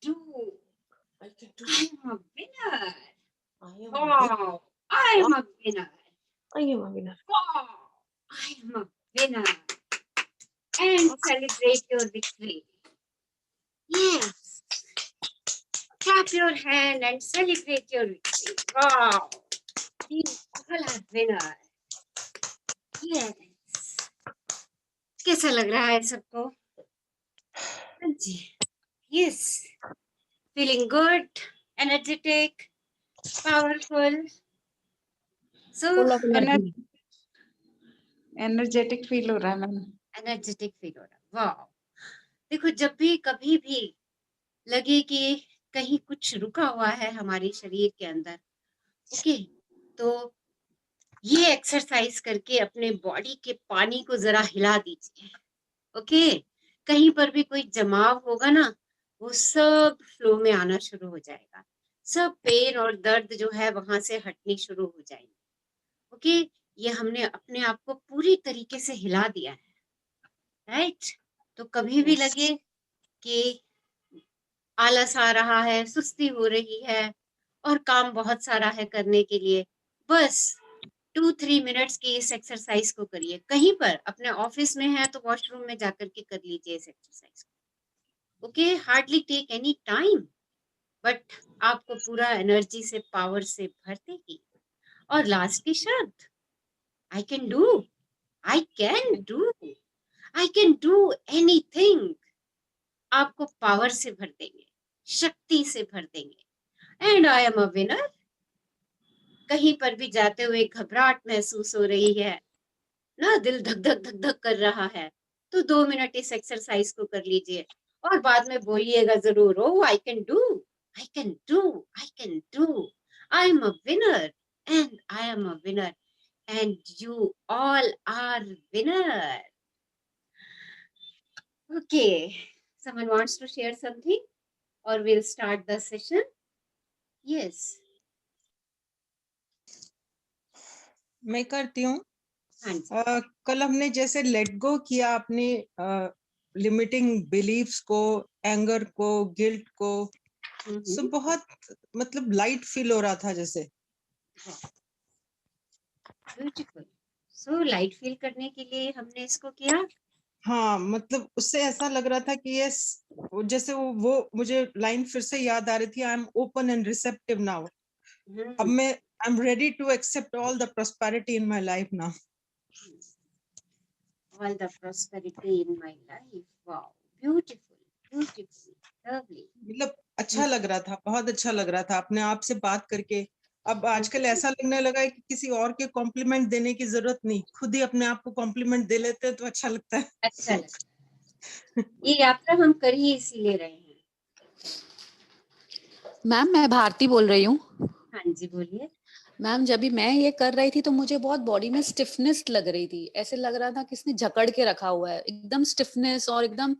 do. I can do. I am a winner. I am. Wow, I am a winner. I am a winner. Wow, I am a winner. And celebrate your victory. Yes. Clap your hand and celebrate your victory. Wow. You all are winner. Yes. कैसा लग रहा है सबको? हाँ जी. Yes. Feeling good, energetic, powerful. So energetic feel हो रहा है ma'am. energetic feel हो रहा है. वाह. देखो जब भी कभी भी लगे कि कहीं कुछ रुका हुआ है हमारे शरीर के अंदर, ओके, तो ये एक्सरसाइज करके अपने बॉडी के पानी को जरा हिला दीजिए. ओके, कहीं पर भी कोई जमाव होगा ना, वो सब फ्लो में आना शुरू हो जाएगा. सब पेन और दर्द जो है वहां से हटनी शुरू हो जाएंगे. ओके, ये हमने अपने आप को पूरी तरीके से हिला दिया है. राइट. तो कभी भी लगे कि आलस आ रहा है, सुस्ती हो रही है और काम बहुत सारा है करने के लिए, बस 2-3 मिनट्स की इस एक्सरसाइज को करिए. कहीं पर अपने ऑफिस में है तो वॉशरूम में जाकर के कर लीजिए इस एक्सरसाइज को. Okay, hardly take any time, but आपको पूरा एनर्जी से, पावर से भर देगी. और लास्ट की शर्त, आई can do, I can do, I can do anything. आपको पावर से भर देंगे, शक्ति से भर देंगे. And I am a winner. कहीं पर भी जाते हुए घबराहट महसूस हो रही है ना, दिल धक धक धक धक कर रहा है, तो 2 मिनट इस एक्सरसाइज को कर लीजिए और बाद में बोलिएगा जरूर, oh I can do, I can do, I can do, I am a winner and I am a winner and you all are winner. Okay, someone wants to share something or we'll start the session? Yes. मैं करती हूँ. हाँ जी. कल हमने जैसे let go किया अपने limiting beliefs को, एंगर को, गिल्ट को, सो बहुत मतलब लाइट फील हो रहा था जैसे. ब्यूटीफुल. सो लाइट फील करने के लिए हमने इसको किया. हाँ, मतलब उससे ऐसा लग रहा था कि यस, जैसे वो मुझे लाइन फिर से याद आ रही थी, I am open and receptive now. अब मैं I am ready to accept all the prosperity in my life now. All the prosperity in my life. Wow, beautiful, beautiful, lovely. मतलब अच्छा लग रहा था, बहुत अच्छा लग रहा था अपने आप से बात करके. अब आजकल ऐसा लगने लगा है कि किसी और के कॉम्प्लीमेंट देने की जरूरत नहीं, खुद ही अपने आप को कॉम्प्लीमेंट दे लेते हैं तो अच्छा लगता है. अच्छा लगता है. ये यात्रा हम कर ही इसीलिए रहे हैं. मैम मैं भारती बोल रही हूँ. हाँ जी, बोलिए. मैम जब भी मैं ये कर रही थी तो मुझे बहुत बॉडी में स्टिफनेस लग रही थी. ऐसे लग रहा था किसने जकड़ के रखा हुआ है, एकदम स्टिफनेस. और एकदम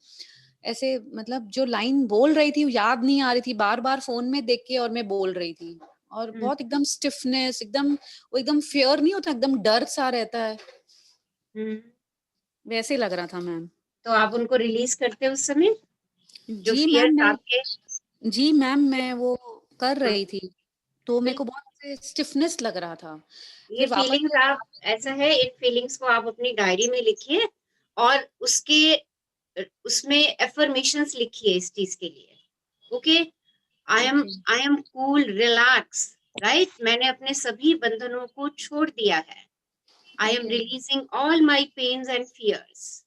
ऐसे मतलब जो लाइन बोल रही थी याद नहीं आ रही थी, बार बार फोन में देख के और मैं बोल रही थी. और बहुत एकदम स्टिफनेस, एकदम वो एकदम फियर नहीं होता, एकदम डर सा रहता है, वैसे लग रहा था मैम. तो आप उनको रिलीज करते उस समय जो जी फियर मैम, आपके. जी मैम मैं वो कर रही थी तो मेरे को बहुत स्टिफनेस लग रहा था. ये फिर वापस फीलिंग्स आप, ऐसा है, इन फीलिंग्स को आप अपनी डायरी में लिखिए और उसमें एफर्मेशंस लिखिए इस चीज के लिए. Okay, I am cool, relax, right. मैंने अपने सभी बंधनों को छोड़ दिया है. I am releasing all my pains and fears.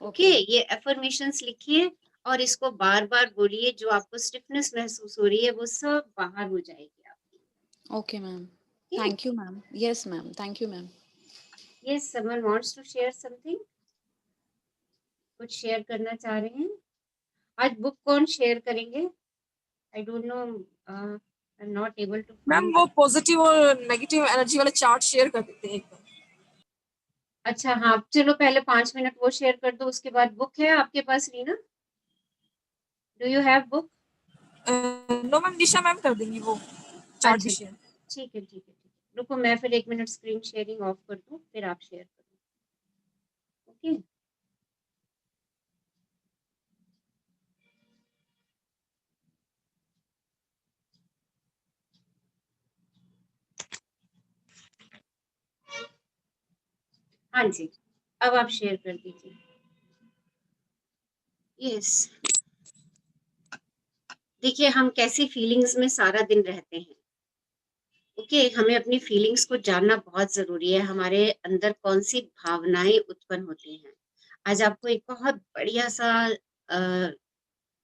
Okay, ये एफर्मेशंस लिखिए और इसको बार बार बोलिए. जो आपको स्टिफनेस महसूस हो रही है वो सब बाहर हो जाएगी आपकी. Okay ma'am, thank you ma'am. Yes ma'am, thank you ma'am. Yes, someone wants to share something? कुछ शेयर करना चाह रहे हैं? आज बुक कौन शेयर करेंगे? I don't know. I'm not able to. Ma'am वो पॉजिटिव और नेगेटिव एनर्जी वाले चार्ट शेयर कर देते हैं एक बार. अच्छा हाँ, चलो पहले 5 मिनट वो शेयर कर दो, उसके बाद बुक है आपके पास Reena? Do you have book? No ma'am, Nisha ma'am कर देंगी वो चार्ट भी अच्छा, शेयर. ठीक है ठीक है ठीक है. रुको मैं फिर 1 मिनट स्क्रीन शेयरिंग ऑफ कर दूं, फिर आप शेयर करो. ओके. हाँ जी, अब आप शेयर कर दीजिए। यस, देखिए हम कैसी फीलिंग्स में सारा दिन रहते हैं। ओके, हमें अपनी फीलिंग्स को जानना बहुत जरूरी है, हमारे अंदर कौन सी भावनाएं उत्पन्न होती हैं। आज आपको एक बहुत बढ़िया सा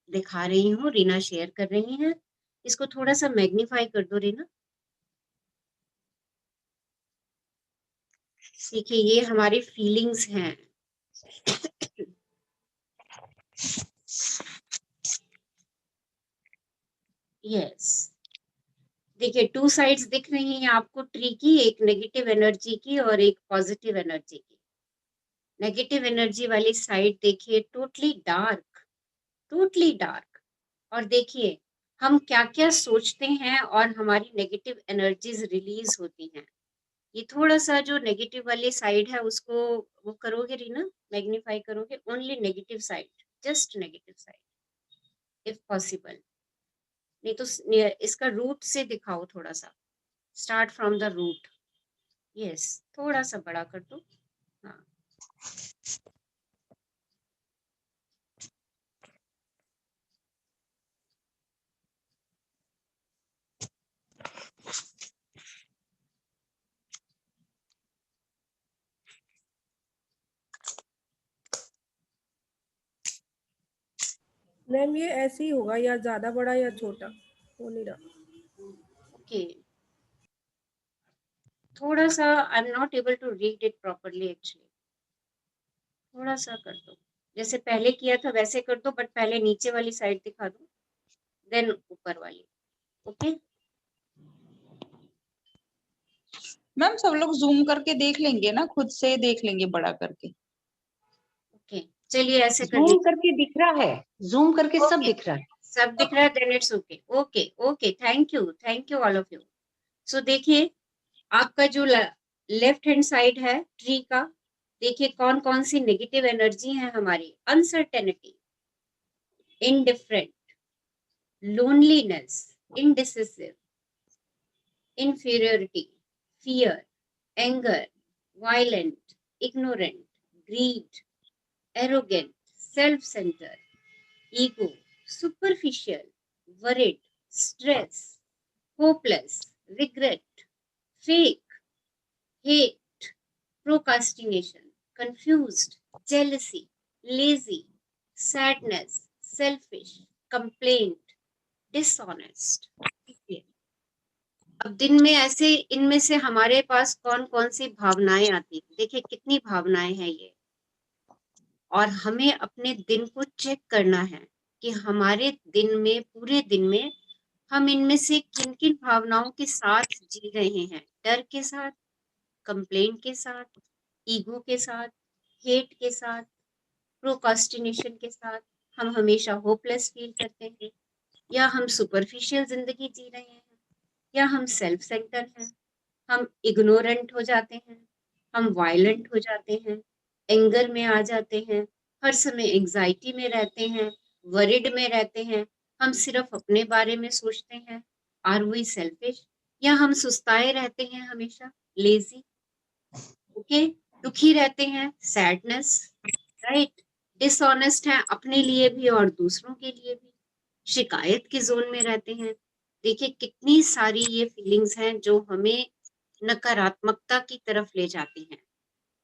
दिखा रही हूँ, रीना शेयर कर रही हैं। इसको थोड़ा सा मैग्नीफाई कर दो रीना। देखिए ये हमारी फीलिंग्स हैं। यस, देखिए 2 साइड्स दिख रही हैं आपको ट्री की, एक नेगेटिव एनर्जी की और एक पॉजिटिव एनर्जी की। नेगेटिव एनर्जी वाली साइड देखिए टोटली डार्क, टोटली डार्क। और देखिए हम क्या क्या सोचते हैं और हमारी नेगेटिव एनर्जीज रिलीज होती हैं। ये थोड़ा सा जो नेगेटिव वाली साइड है उसको वो करोगे रीना, मैग्नीफाई करोगे, only negative side, just negative side if possible. नहीं तो इसका रूट से दिखाओ थोड़ा सा, start from the root. Yes, थोड़ा सा बड़ा कर दो। हाँ, मैम ये ऐसे ही होगा, या ज्यादा बड़ा या छोटा, हो नहीं रहा। ओके, थोड़ा सा I am not able to read it properly actually. थोड़ा सा कर दो, जैसे पहले किया था वैसे कर दो, बट पहले नीचे वाली साइड दिखा दो, देन ऊपर वाली। ओके मैम सब लोग जूम करके देख लेंगे ना, खुद से देख लेंगे बड़ा करके। ओके, चलिए ऐसे कर जूम लीजिए। करके दिख रहा है, जूम करके सब ओके, दिख रहा है। सब दिख रहा है, then it's okay. Okay okay, thank you all of you. So देखिए आपका जो लेफ्ट हैंड साइड है ट्री का, देखिए कौन कौन सी नेगेटिव एनर्जी है हमारी। Uncertainty, indifferent, loneliness, indecisive, inferiority, fear, anger, violent, ignorant, greed, arrogant, self-centered, ego, superficial, worried, stress, hopeless, regret, fake, hate, procrastination, confused, jealousy, lazy, sadness, selfish, complaint, dishonest. अब दिन में ऐसे इनमें से हमारे पास कौन कौन सी भावनाएं आती हैं। देखिए कितनी भावनाएं हैं ये, और हमें अपने दिन को चेक करना है कि हमारे दिन में, पूरे दिन में हम इनमें से किन किन भावनाओं के साथ जी रहे हैं। डर के साथ, कंप्लेंट के साथ, ईगो के साथ, हेट के साथ, प्रोकास्टिनेशन के साथ। हम हमेशा होपलेस फील करते हैं, या हम सुपरफिशियल जिंदगी जी रहे हैं, या हम सेल्फ सेंटर हैं, हम इग्नोरेंट हो जाते हैं, हम वायलेंट हो जाते हैं, एंगर में आ जाते हैं, हर समय एंजाइटी में रहते हैं, वरिड में रहते हैं, हम सिर्फ अपने बारे में सोचते हैं, आर वी सेल्फिश, या हम सुस्ताए रहते हैं हमेशा, लेजी, ओके, दुखी रहते हैं, सैडनेस, राइट, डिसऑनेस्ट है अपने लिए भी और दूसरों के लिए भी, शिकायत के जोन में रहते हैं। देखिए कितनी सारी ये फीलिंग्स हैं जो हमें नकारात्मकता की तरफ ले जाती हैं।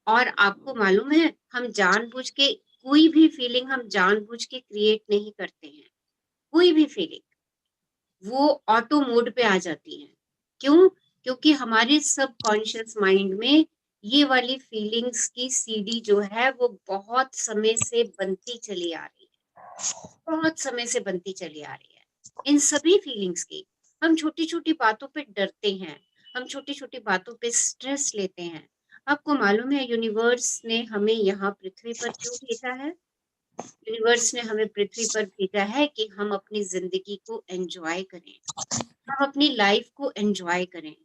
और आपको मालूम है हम जानबूझ के कोई भी फीलिंग हम जानबूझ के क्रिएट नहीं करते हैं। कोई भी फीलिंग वो ऑटो मोड पे आ जाती है। क्यों? क्योंकि हमारे सबकॉन्शियस माइंड में ये वाली फीलिंग्स की सीडी जो है वो बहुत समय से बनती चली आ रही है, बहुत समय से बनती चली आ रही है। इन सभी फीलिंग्स की, हम छोटी छोटी बातों पे डरते हैं, हम छोटी छोटी बातों पे स्ट्रेस लेते हैं। आपको मालूम है यूनिवर्स ने हमें यहाँ पृथ्वी पर क्यों भेजा है? यूनिवर्स ने हमें पृथ्वी पर भेजा है कि हम अपनी जिंदगी को एंजॉय करें, हम अपनी लाइफ को एंजॉय करें,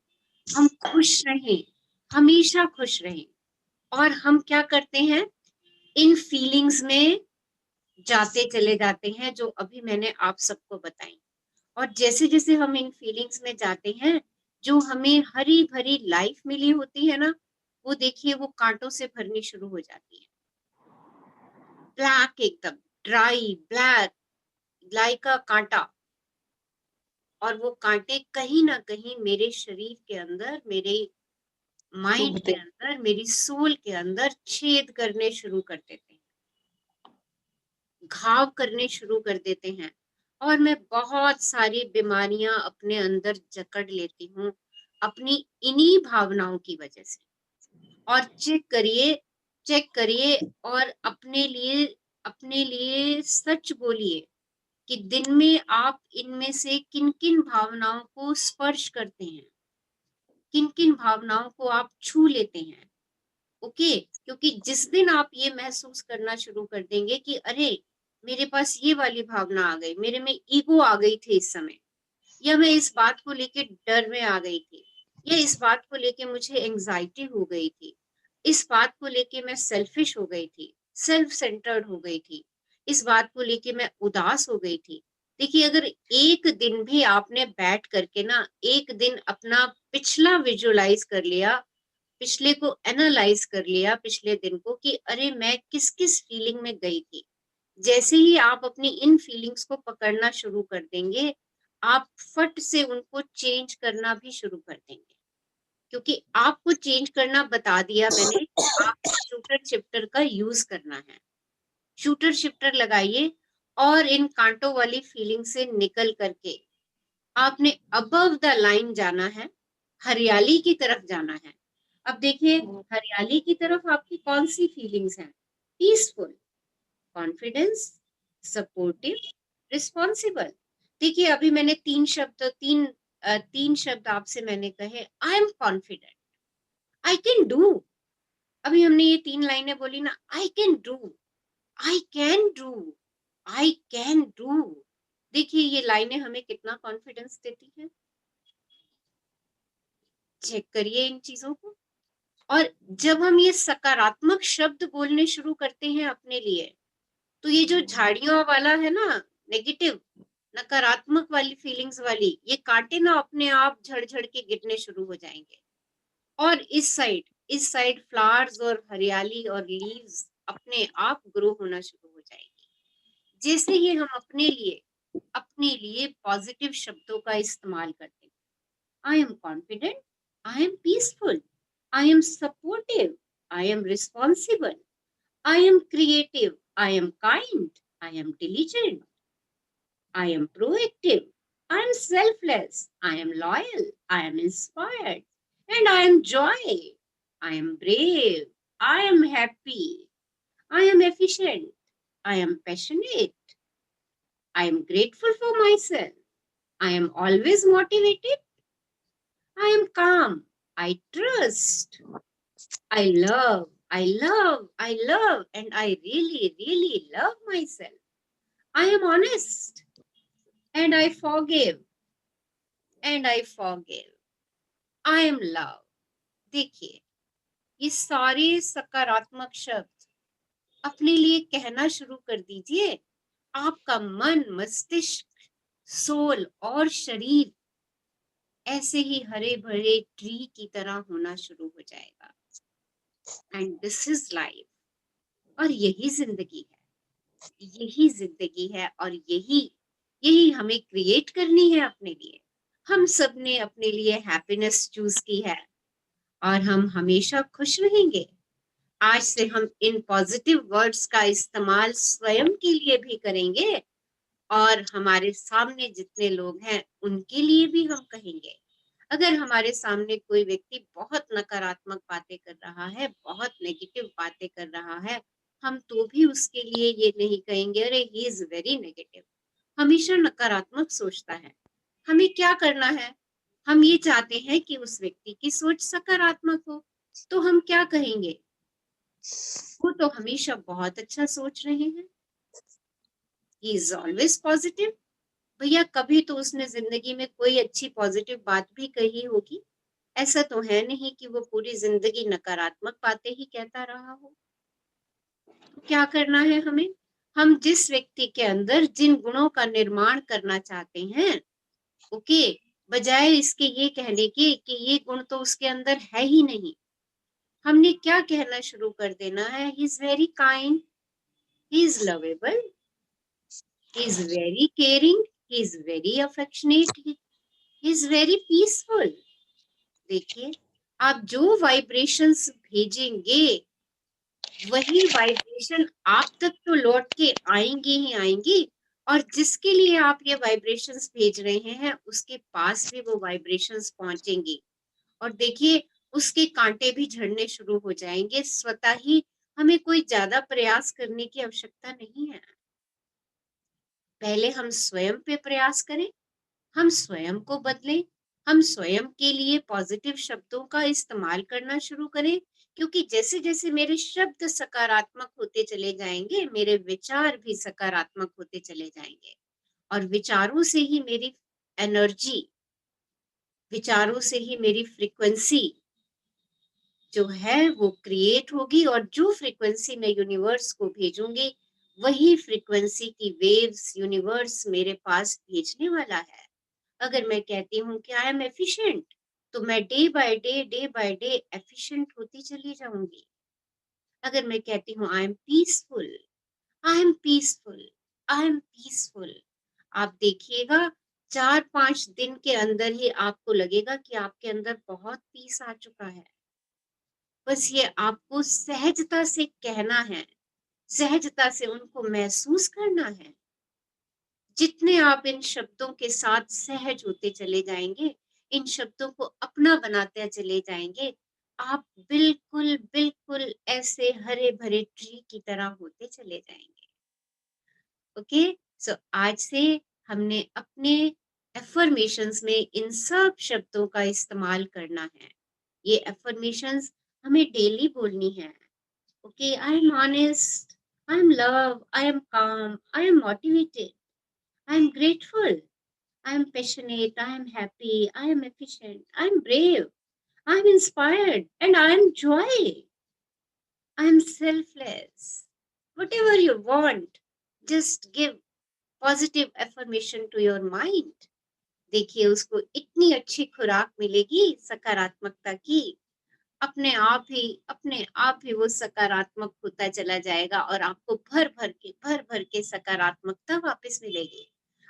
हम खुश रहें, हमेशा खुश रहें। और हम क्या करते हैं, इन फीलिंग्स में जाते चले जाते हैं जो अभी मैंने आप सबको बताई। और जैसे जैसे हम इन फीलिंग्स में जाते हैं, जो हमें हरी भरी लाइफ मिली होती है ना, वो देखिए वो कांटों से भरनी शुरू हो जाती है, ब्लैक, एकदम ड्राई ब्लैक, का कांटा। और वो कांटे कहीं ना कहीं मेरे शरीर के अंदर, मेरे माइंड के चुभते अंदर, मेरी सोल के अंदर छेद करने शुरू कर देते हैं, घाव करने शुरू कर देते हैं, और मैं बहुत सारी बीमारियां अपने अंदर जकड़ लेती हूँ अपनी इन्हीं भावनाओं की वजह से। और चेक करिए और अपने लिए सच बोलिए कि दिन में आप इनमें से किन किन भावनाओं को स्पर्श करते हैं, किन किन भावनाओं को आप छू लेते हैं। ओके, क्योंकि जिस दिन आप ये महसूस करना शुरू कर देंगे कि अरे मेरे पास ये वाली भावना आ गई, मेरे में ईगो आ गई थी इस समय, या मैं इस बात को लेके डर में आ गई थी, या इस बात को लेके मुझे एंजाइटी हो गई थी, इस बात को लेके मैं सेल्फिश हो गई थी, सेल्फ सेंटर्ड हो गई थी, इस बात को लेके मैं उदास हो गई थी। देखिए, अगर एक दिन भी आपने बैठ करके ना एक दिन अपना पिछला विजुअलाइज कर लिया, पिछले को एनालाइज कर लिया, पिछले दिन को, कि अरे मैं किस किस फीलिंग में गई थी, जैसे ही आप अपनी इन फीलिंग्स को पकड़ना शुरू कर देंगे, आप फट से उनको चेंज करना भी शुरू कर देंगे। क्योंकि आपको चेंज करना बता दिया मैंने, आपको शूटर शिफ्टर का यूज करना है। शूटर शिफ्टर लगाइए और इन कांटों वाली फीलिंग से निकल करके आपने अबव द लाइन जाना है, हरियाली की तरफ जाना है। अब देखिए, हरियाली की तरफ आपकी कौन सी फीलिंग्स हैं? Peaceful, confidence, supportive, responsible. देखिए, अभी मैंने तीन शब्द आपसे मैंने कहे, I am confident, I can do. अभी हमने ये 3 लाइनें बोली ना, आई can do, I can do, I can do. देखिए, ये लाइनें हमें कितना कॉन्फिडेंस देती हैं। चेक करिए इन चीजों को। और जब हम ये सकारात्मक शब्द बोलने शुरू करते हैं अपने लिए, तो ये जो झाड़ियों वाला है ना, नेगेटिव, नकारात्मक वाली फीलिंग्स वाली, ये कांटे ना अपने आप झड़ झड़ के गिरने शुरू हो जाएंगे। और इस साइड फ्लावर्स और हरियाली और लीव्स अपने आप ग्रो होना शुरू हो जाएगी। जैसे ही हम अपने लिए पॉजिटिव शब्दों का इस्तेमाल करते हैं, I am confident, I am peaceful, I am supportive, I am responsible, I am creative, I am kind, I am diligent, I am proactive, I am selfless, I am loyal, I am inspired, and I am joy, I am brave, I am happy, I am efficient, I am passionate, I am grateful for myself, I am always motivated, I am calm, I trust, I love, and I really, really love myself. I am honest, and I forgive, I am love. देखिए, ये सारे सकारात्मक शब्द अपने लिए कहना शुरू कर दीजिए। आपका मन, मस्तिष्क, सोल और शरीर ऐसे ही हरे भरे ट्री की तरह होना शुरू हो जाएगा। एंड दिस इज लाइफ, और यही जिंदगी है, और यही हमें क्रिएट करनी है अपने लिए। हम सब ने अपने लिए हैप्पीनेस चूज की है, और हम हमेशा खुश रहेंगे। आज से हम इन पॉजिटिव वर्ड्स का इस्तेमाल स्वयं के लिए भी करेंगे, और हमारे सामने जितने लोग हैं उनके लिए भी हम कहेंगे। अगर हमारे सामने कोई व्यक्ति बहुत नकारात्मक बातें कर रहा है, बहुत नेगेटिव बातें कर रहा है, हम तो भी उसके लिए ये नहीं कहेंगे अरे ही इज वेरी नेगेटिव, हमेशा नकारात्मक सोचता है। हमें क्या करना है? हम ये चाहते हैं कि उस व्यक्ति की सोच सकारात्मक हो, तो हम क्या कहेंगे? वो तो हमेशा बहुत अच्छा सोच रहे हैं, ही इज ऑलवेज पॉजिटिव। भैया, कभी तो उसने जिंदगी में कोई अच्छी पॉजिटिव बात भी कही होगी। ऐसा तो है नहीं कि वो पूरी जिंदगी नकारात्मक बातें ही कहता रहा हो। तो क्या करना है हमें? हम जिस व्यक्ति के अंदर जिन गुणों का निर्माण करना चाहते हैं, ओके, बजाय इसके ये कहने के कि ये गुण तो उसके अंदर है ही नहीं, हमने क्या कहना शुरू कर देना है, he is very kind, he is lovable, he is very caring, he is very affectionate, he is very peaceful. देखिए, आप जो वाइब्रेशंस भेजेंगे वही वाइब्रेशन आप तक तो लौट के आएंगी ही आएंगी, और जिसके लिए आप ये वाइब्रेशंस भेज रहे हैं उसके पास भी वो वाइब्रेशंस पहुंचेंगी, और देखिए उसके कांटे भी झड़ने शुरू हो जाएंगे स्वतः ही। हमें कोई ज्यादा प्रयास करने की आवश्यकता नहीं है। पहले हम स्वयं पे प्रयास करें, हम स्वयं को बदलें, हम स्वयं के लिए पॉजिटिव शब्दों का इस्तेमाल करना शुरू करें, क्योंकि जैसे जैसे मेरे शब्द सकारात्मक होते चले जाएंगे मेरे विचार भी सकारात्मक होते चले जाएंगे, और विचारों से ही मेरी एनर्जी, विचारों से ही मेरी फ्रीक्वेंसी जो है वो क्रिएट होगी, और जो फ्रीक्वेंसी मैं यूनिवर्स को भेजूंगी वही फ्रीक्वेंसी की वेव्स यूनिवर्स मेरे पास भेजने वाला है। अगर मैं कहती हूँ कि आई एम एफिशिएंट, तो मैं डे बाय डे एफिशिएंट होती चली जाऊंगी। अगर मैं कहती हूँ I am peaceful, I am peaceful, I am peaceful, आप देखिएगा 4-5 दिन के अंदर ही आपको लगेगा कि आपके अंदर बहुत पीस आ चुका है। बस ये आपको सहजता से कहना है, सहजता से उनको महसूस करना है। जितने आप इन शब्दों के साथ सहज होते चले जाएंगे, इन शब्दों को अपना बनाते चले जाएंगे, आप बिल्कुल बिल्कुल ऐसे हरे भरे ट्री की तरह होते चले जाएंगे। ओके, सो आज से हमने अपने एफर्मेशंस में इन सब शब्दों का इस्तेमाल करना है। ये एफर्मेशंस हमें डेली बोलनी है। Okay, I am honest, I am love, I am calm, I am motivated, I am grateful, I am passionate, I am happy, I am efficient, I am brave, I am inspired, and I am joy. I am selfless. Whatever you want, just give positive affirmation to your mind. देखिए उसको इतनी अच्छी खुराक मिलेगी सकारात्मकता की, अपने आप ही वो सकारात्मक होता चला जाएगा, और आपको भर भर के सकारात्मकता वापस मिलेगी।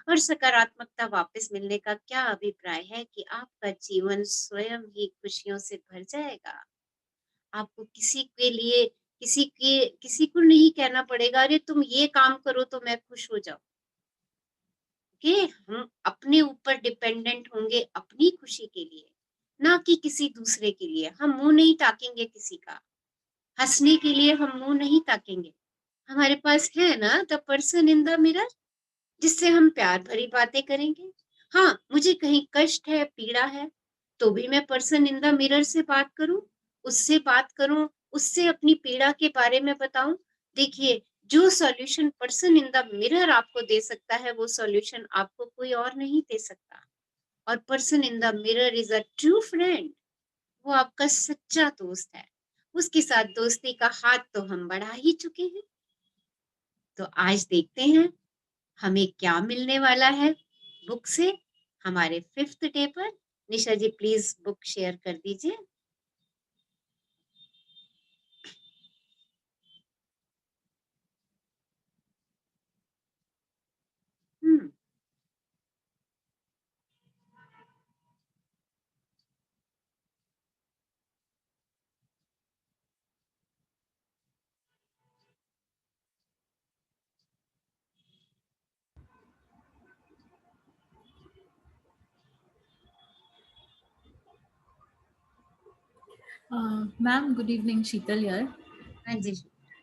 और सकारात्मकता वापस मिलने का क्या अभिप्राय है कि आपका जीवन स्वयं ही खुशियों से भर जाएगा। आपको किसी को नहीं कहना पड़ेगा अरे तुम ये काम करो तो मैं खुश हो जाऊं। कि हम अपने ऊपर डिपेंडेंट होंगे अपनी खुशी के लिए, ना कि किसी दूसरे के लिए। हम मुंह नहीं ताकेंगे किसी का, हंसने के लिए हम मुंह नहीं ताकेंगे। हमारे पास है ना the person in the mirror, जिससे हम प्यार भरी बातें करेंगे। हाँ, मुझे कहीं कष्ट है, पीड़ा है, तो भी मैं पर्सन इन द मिरर से बात करूं, उससे अपनी पीड़ा के बारे में बताऊं। देखिए, जो solution person in the mirror आपको दे सकता है वो सॉल्यूशन आपको कोई और नहीं दे सकता। और person in the mirror is a true friend, वो आपका सच्चा दोस्त है। उसके साथ दोस्ती का हाथ तो हम बढ़ा ही चुके हैं। तो आज देखते हैं हमें क्या मिलने वाला है बुक से हमारे 5th डे पर। निशा जी प्लीज बुक शेयर कर दीजिए। मैम गुड इवनिंग, शीतल यार। हाँ जी।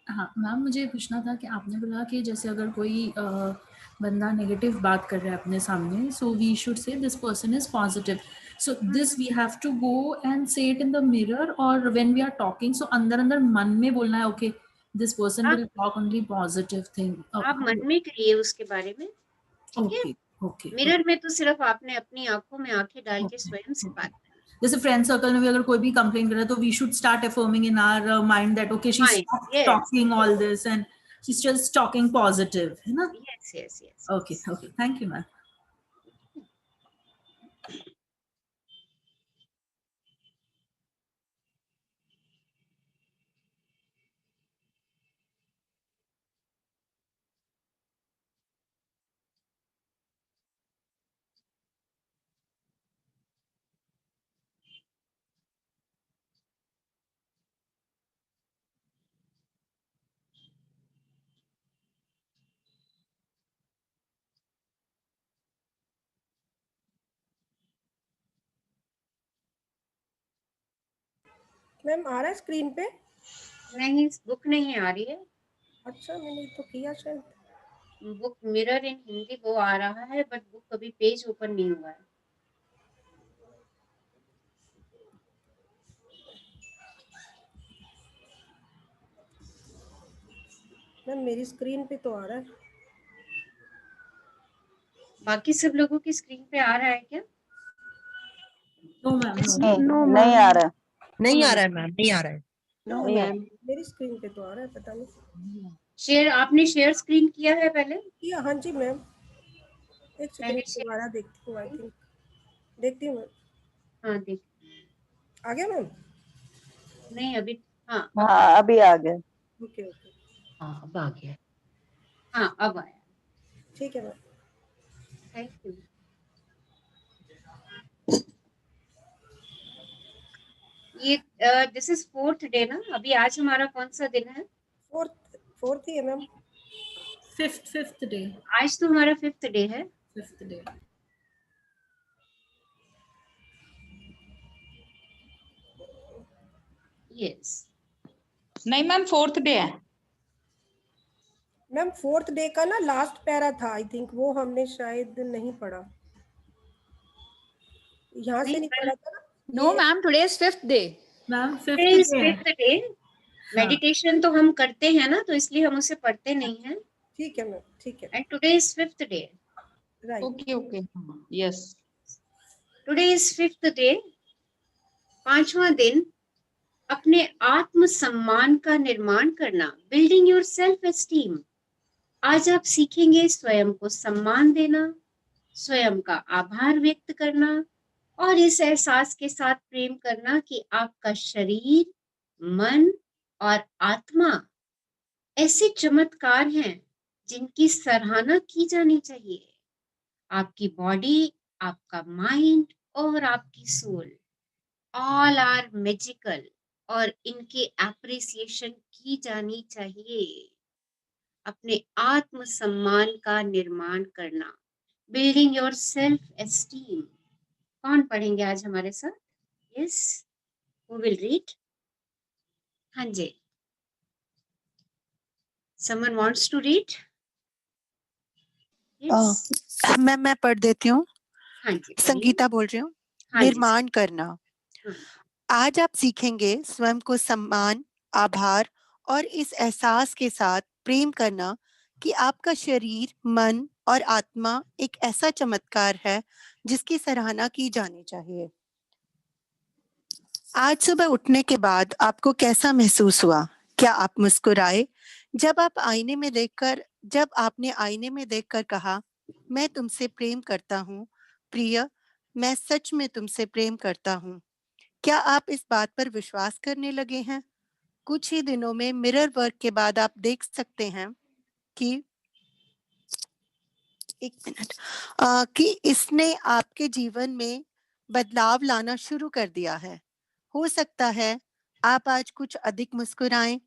हाँ मैम, मुझे पूछना था कि आपने बोला कि जैसे अगर कोई बंदा नेगेटिव बात कर रहा है अपने सामने, so we should say this person is positive, so this we have to go and say it in the mirror, और when we are talking so अंदर अंदर मन में बोलना है okay this person will talk only positive thing. आप मन में करिए उसके बारे में, ठीक है। Okay okay. मिरर में तो सिर्फ आपने अपनी आंखों में आंखें डाल के स्वयं से बात करनी। जैसे फ्रेंड सर्कल में भी अगर कोई भी कंप्लेन कर रहा है तो we should start affirming in our mind that okay she stop talking all this and she is just talking positive, है ना? Yes yes yes. Okay okay, thank you ma'am. Ma'am आ रहा है स्क्रीन पे? नहीं, बुक नहीं आ रही है। अच्छा, मैंने तो किया शायद। बुक मिरर इन हिंदी वो आ रहा है, बट बुक अभी पेज ओपन नहीं हुआ है। मैम मेरी स्क्रीन पे तो आ रहा है। बाकी सब लोगों की स्क्रीन पे आ रहा है क्या? No ma'am, no. नहीं आ रहा है। नहीं आ रहा है मैम, नहीं आ रहा है। नहीं आ रहा है। मेरी स्क्रीन पे तो आ रहा है, पता नहीं। शेयर आपने शेयर स्क्रीन किया है पहले? किया, हाँ जी मैम। एक सेकंड पहले शेयर, दोबारा देखती हूँ, आई थिंक देखती हूँ मैम। हाँ देख, आ गया मैम? नहीं अभी, हाँ हाँ अभी आ गया। ओके ओके, हाँ अब आ गया। हाँ अब आया। ठीक है मैम। Thank you. ये दिस इज 4th डे ना? अभी आज हमारा कौन सा दिन है? फोर्थ ही है मैम। Fifth day. आज तो हमारा 5th डे है। 5th day. यस। नहीं मैम 4th डे है। मैम 4th डे का ना लास्ट पैरा था, आई थिंक वो हमने शायद नहीं पढ़ा, यहाँ से नहीं पढ़ा था ना। No ma'am, today is 5th day. Ma'am today 5th is day है। 5th day. मेडिटेशन तो हम करते हैं ना, तो इसलिए हम उसे पढ़ते नहीं हैं। ठीक है मैम, ठीक है। And today is 5th day. Right, okay okay, yes. Today is 5th day, 5वां दिन अपने आत्म सम्मान का निर्माण करना, बिल्डिंग योर सेल्फ एस्टीम। आज आप सीखेंगे स्वयं को सम्मान देना, स्वयं का आभार व्यक्त करना और इस एहसास के साथ प्रेम करना कि आपका शरीर, मन और आत्मा ऐसे चमत्कार हैं जिनकी सराहना की जानी चाहिए। आपकी बॉडी, आपका माइंड और आपकी सोल ऑल आर मैजिकल और इनके एप्रिसिएशन की जानी चाहिए। अपने आत्म सम्मान का निर्माण करना, बिल्डिंग योर सेल्फ एस्टीम। कौन पढ़ेंगे आज हमारे साथ? Yes, who will read? हाँ जी, someone wants to read? Yes, मैं पढ़ देती हूँ। हाँ जी पढ़िए। संगीता बोल रही हूँ। हाँ जी, निर्माण करना। हाँ। आज आप सीखेंगे स्वयं को सम्मान, आभार और इस एहसास के साथ प्रेम करना कि आपका शरीर, मन और आत्मा एक ऐसा चमत्कार है जिसकी सराहना की जानी चाहिए। आज सुबह उठने के बाद आपको कैसा महसूस हुआ? क्या आप मुस्कुराए जब आपने आईने में देखकर कहा, मैं तुमसे प्रेम करता हूँ, प्रिय, मैं सच में तुमसे प्रेम करता हूँ? क्या आप इस बात पर विश्वास करने लगे हैं? कुछ ही दिनों में मिरर वर्क के बाद आप देख सकते हैं कि कि इसने आपके जीवन में बदलाव लाना शुरू कर दिया है। हो सकता है आप आज कुछ अधिक मुस्कुराएं।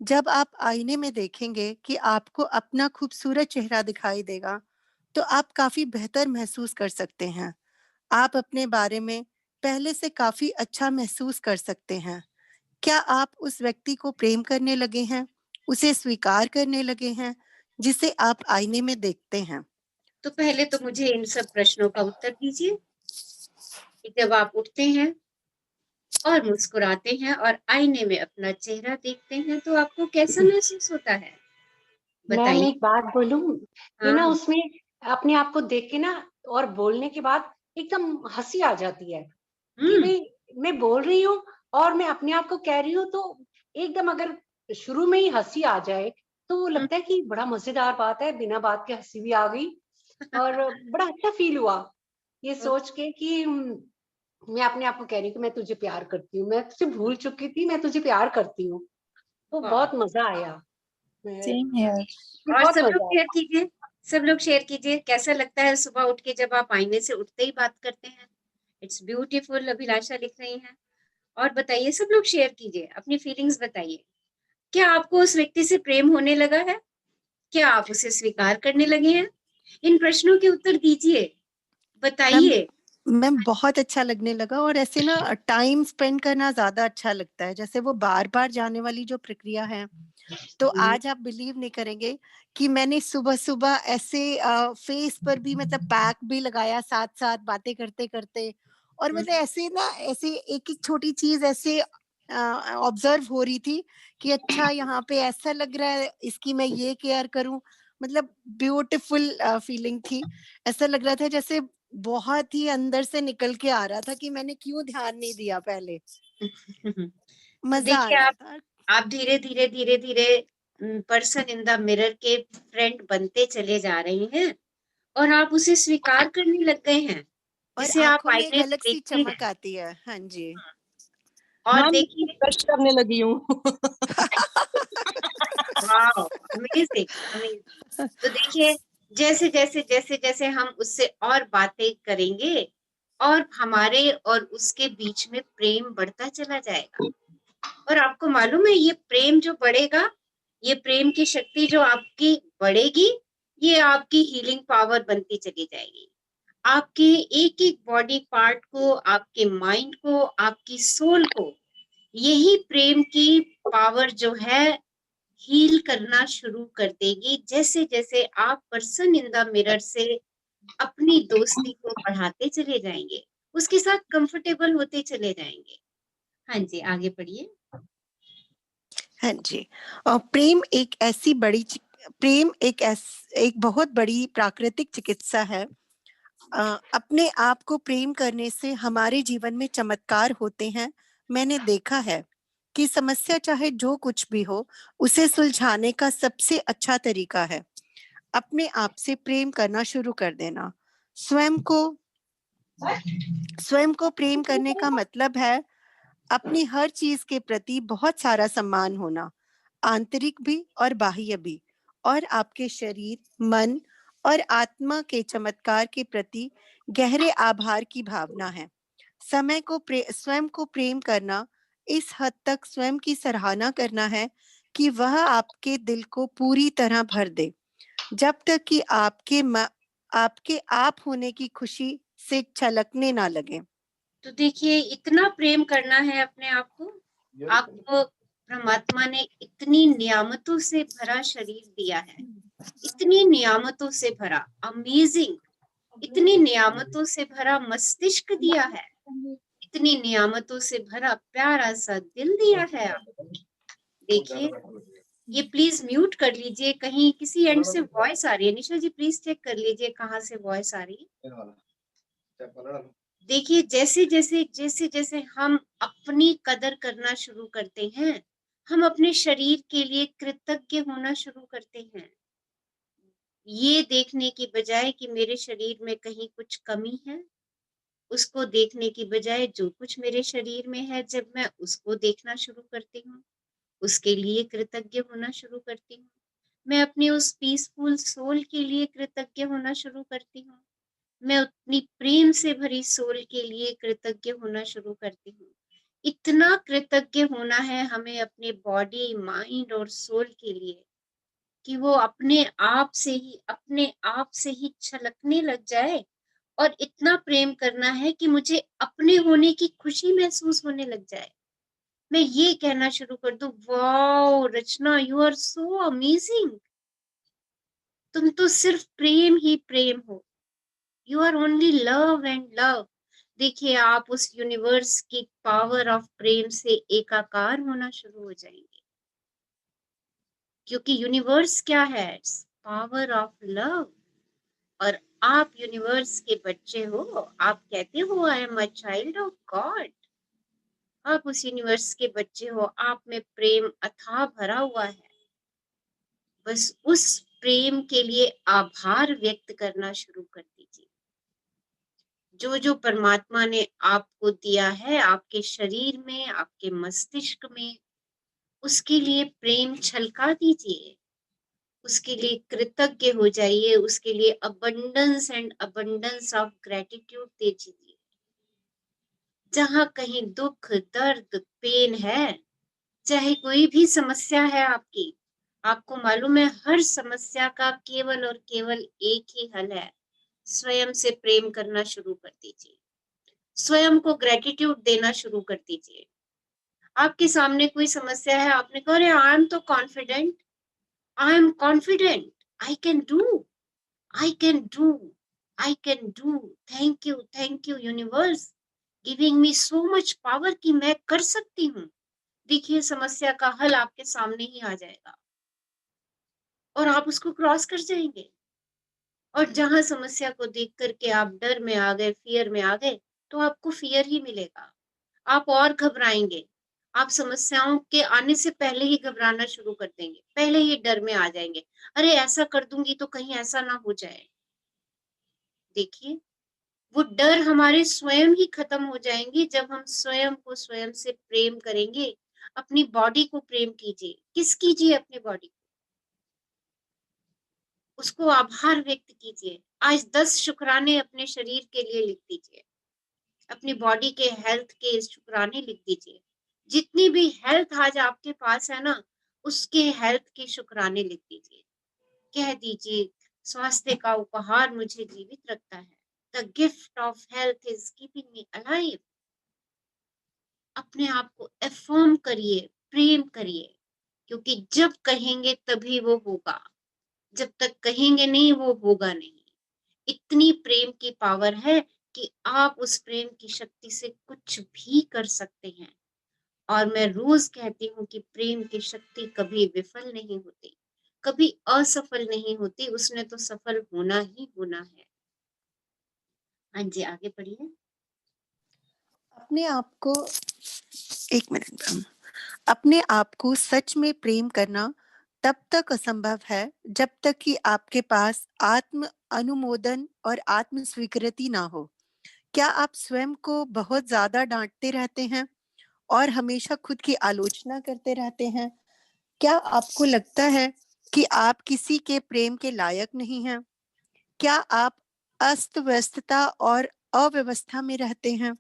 जब आप आईने में देखेंगे कि आपको अपना खूबसूरत चेहरा दिखाई देगा, तो आप काफी बेहतर महसूस कर सकते हैं। आप अपने बारे में पहले से काफी अच्छा महसूस कर सकते हैं। क्या आप उस व्यक्ति को प्रेम करने लगे हैं? उसे स्वीकार करने लगे हैं, जिसे आप आईने में देखते हैं? तो पहले तो मुझे इन सब प्रश्नों का उत्तर दीजिए कि जब आप उठते हैं और मुस्कुराते हैं और आईने में अपना चेहरा देखते हैं तो आपको कैसा महसूस होता है? मैम बताइए। एक बात बोलूं कि ना हाँ, उसमें अपने आप को देख के ना और बोलने के बाद एकदम हंसी आ जाती है कि भाई मैं बोल रही हूँ और मैं अपने आप को कह रही हूँ, तो एकदम अगर शुरू में ही हंसी आ जाए तो वो लगता है कि बड़ा मजेदार बात है, बिना बात के हंसी भी आ गई और बड़ा अच्छा फील हुआ ये सोच के कि मैं अपने आप को कह रही हूँ कि मैं तुझे प्यार करती हूँ, मैं तुझे भूल चुकी थी, मैं तुझे प्यार करती हूँ। तो बहुत मजा आया। Same here. और बहुत सब लोग मजा शेयर कीजिए, सब लोग शेयर कीजिए कैसा लगता है सुबह उठ के जब आप आईने से उठते ही बात करते हैं। इट्स ब्यूटीफुल, अभिलाषा लिख रही हैं। और बताइए, सब लोग शेयर कीजिए, अपनी फीलिंग्स बताइए। क्या आपको उस व्यक्ति से प्रेम होने लगा है? क्या आप उसे स्वीकार करने लगे हैं? इन प्रश्नों के उत्तर दीजिए, बताइए। मैम बहुत अच्छा लगने लगा, और ऐसे ना टाइम स्पेंड करना ज्यादा अच्छा लगता है। जैसे वो बार बार जाने वाली जो प्रक्रिया है, तो आज आप बिलीव नहीं करेंगे कि मैंने सुबह सुबह ऐसे फेस पर भी मतलब पैक भी लगाया साथ साथ बातें करते करते, और मतलब ऐसे ना ऐसे एक एक छोटी चीज ऐसे ऑब्जर्व हो रही थी कि अच्छा यहाँ पे ऐसा लग रहा है, इसकी मैं ये केयर करूं। मतलब ब्यूटीफुल फीलिंग थी। ऐसा लग रहा था जैसे बहुत ही अंदर से निकल के आ रहा था कि मैंने क्यों ध्यान नहीं दिया पहले। तो मजा आ देखिए रहा था। आप धीरे धीरे धीरे धीरे पर्सन इन द मिरर के फ्रेंड बनते चले जा रही हैं, और आप उसे स्वीकार करने लग गए हैं, और जिसे आप आंखों में एक आईने में अलग सी देखते चमक हैं। आती है। हाँ जी। और मैम देखिए क्रश करने लगी हूँ। Wow, amazing amazing. तो देखिए जैसे जैसे जैसे जैसे हम उससे और बातें करेंगे, और हमारे और उसके बीच में प्रेम बढ़ता चला जाएगा। और आपको मालूम है, ये प्रेम जो बढ़ेगा, ये प्रेम की शक्ति जो आपकी बढ़ेगी, ये आपकी हीलिंग पावर बनती चली जाएगी। आपके एक एक बॉडी पार्ट को, आपके माइंड को, आपकी सोल को यही प्रेम की पावर जो है हील करना शुरू कर देगी। जैसे जैसे आप पर्सन इन द मिरर से अपनी दोस्ती को बढ़ाते चले जाएंगे, उसके साथ कंफर्टेबल होते चले जाएंगे। हाँ जी, आगे बढ़िए। हाँ जी। और प्रेम एक बहुत बड़ी प्राकृतिक चिकित्सा है। अपने आप को प्रेम करने से हमारे जीवन में चमत्कार होते हैं। मैंने देखा है कि समस्या चाहे जो कुछ भी हो, उसे सुलझाने का सबसे अच्छा तरीका है अपने आप से प्रेम करना शुरू कर देना। स्वयं को स्वयं को प्रेम करने का मतलब है अपनी हर चीज के प्रति बहुत सारा सम्मान होना, आंतरिक भी और बाह्य भी, और आपके शरीर, मन और आत्मा के चमत्कार के प्रति गहरे आभार की भावना है। स्वयं को प्रेम करना इस हद तक स्वयं की सराहना करना है कि वह आपके दिल को पूरी तरह भर दे, जब तक कि आपके आप होने की खुशी से छलकने ना लगे। तो देखिए इतना प्रेम करना है अपने आप को। आपको परमात्मा ने इतनी नियामतों से भरा शरीर दिया है, इतनी नियामतों से भरा, अमेजिंग, इतनी नियामतों से भरा मस्तिष्क दिया है, इतनी नियामतों से भरा प्यारा सा दिल दिया है आपको। देखिए ये प्लीज म्यूट कर लीजिए, कहीं किसी एंड से वॉइस आ रही है। निशा जी प्लीज चेक कर लीजिए कहाँ से वॉइस आ रही है। देखिए जैसे जैसे जैसे जैसे हम अपनी कदर करना शुरू करते हैं, हम अपने शरीर के लिए कृतज्ञ होना शुरू करते हैं। ये देखने की बजाय कि मेरे शरीर में कहीं कुछ कमी है, उसको देखने की बजाय जो कुछ मेरे शरीर में है, जब मैं उसको देखना शुरू करती हूँ, उसके लिए कृतज्ञ होना शुरू करती हूँ, मैं अपनी उस पीसफुल सोल के लिए कृतज्ञ होना शुरू करती हूँ, मैं अपनी प्रेम से भरी सोल के लिए कृतज्ञ होना शुरू करती हूँ। इतना कृतज्ञ होना है हमें अपने बॉडी, माइंड और सोल के लिए कि वो अपने आप से ही छलकने लग जाए। और इतना प्रेम करना है कि मुझे अपने होने की खुशी महसूस होने लग जाए। मैं ये कहना शुरू कर दूं, wow Rachna, you are so amazing, तुम तो सिर्फ प्रेम ही प्रेम हो, you are only love and love. देखिए आप उस यूनिवर्स की पावर ऑफ प्रेम से एकाकार होना शुरू हो जाएंगे, क्योंकि यूनिवर्स क्या है, पावर ऑफ लव। और आप यूनिवर्स के बच्चे हो, आप कहते हो आई am a child of God. आप उस यूनिवर्स के बच्चे हो, आप में प्रेम अथाह भरा हुआ है। बस उस प्रेम के लिए आभार व्यक्त करना शुरू कर दीजिए। जो जो परमात्मा ने आपको दिया है आपके शरीर में, आपके मस्तिष्क में, उसके लिए प्रेम छलका दीजिए, उसके लिए कृतज्ञ हो जाइए, उसके लिए abundance and abundance of gratitude दीजिए। जहां कहीं दुख, दर्द, पेन है, चाहे कोई भी समस्या है आपकी, आपको मालूम है हर समस्या का केवल और केवल एक ही हल है, स्वयं से प्रेम करना शुरू कर दीजिए। स्वयं को ग्रेटिट्यूड देना शुरू कर दीजिए। आपके सामने कोई समस्या है, आपने कहा अरे आई एम तो confident, I am confident, I can do, I can do, I can do, thank you universe giving me so much power कि मैं कर सकती हूँ। देखिए समस्या का हल आपके सामने ही आ जाएगा और आप उसको क्रॉस कर जाएंगे। और जहां समस्या को देख करके आप डर में आ गए, फियर में आ गए, तो आपको फियर ही मिलेगा, आप और घबराएंगे, आप समस्याओं के आने से पहले ही घबराना शुरू कर देंगे, पहले ही डर में आ जाएंगे, अरे ऐसा कर दूंगी तो कहीं ऐसा ना हो जाए। देखिए वो डर हमारे स्वयं ही खत्म हो जाएंगे जब हम स्वयं को स्वयं से प्रेम करेंगे। अपनी बॉडी को प्रेम कीजिए। किस कीजिए? अपनी बॉडी को, उसको आभार व्यक्त कीजिए। आज 10 शुक्राने अपने शरीर के लिए लिख दीजिए, अपनी बॉडी के हेल्थ के शुक्राने लिख दीजिए। जितनी भी हेल्थ आज आपके पास है ना, उसके हेल्थ के शुक्राने लिख दीजिए। कह दीजिए स्वास्थ्य का उपहार मुझे जीवित रखता है, the gift of health is keeping me alive. अपने आप को अफर्म करिए, प्रेम करिए, क्योंकि जब कहेंगे तभी वो होगा, जब तक कहेंगे नहीं वो होगा नहीं। इतनी प्रेम की पावर है कि आप उस प्रेम की शक्ति से कुछ भी कर सकते हैं। और मैं रोज कहती हूँ कि प्रेम की शक्ति कभी विफल नहीं होती, कभी असफल नहीं होती, उसने तो सफल होना ही होना है। हाँ जी, आगे बढ़िए। अपने आप को, एक मिनट मैम, अपने आप को सच में प्रेम करना तब तक असंभव है जब तक कि आपके पास आत्म अनुमोदन और आत्म स्वीकृति ना हो। क्या आप स्वयं को बहुत ज्यादा डांटते रहते हैं और हमेशा खुद की आलोचना करते रहते हैं? क्या आपको लगता है कि आप किसी के प्रेम के लायक नहीं हैं? क्या आप अस्त व्यस्तता और अव्यवस्था में रहते हैं?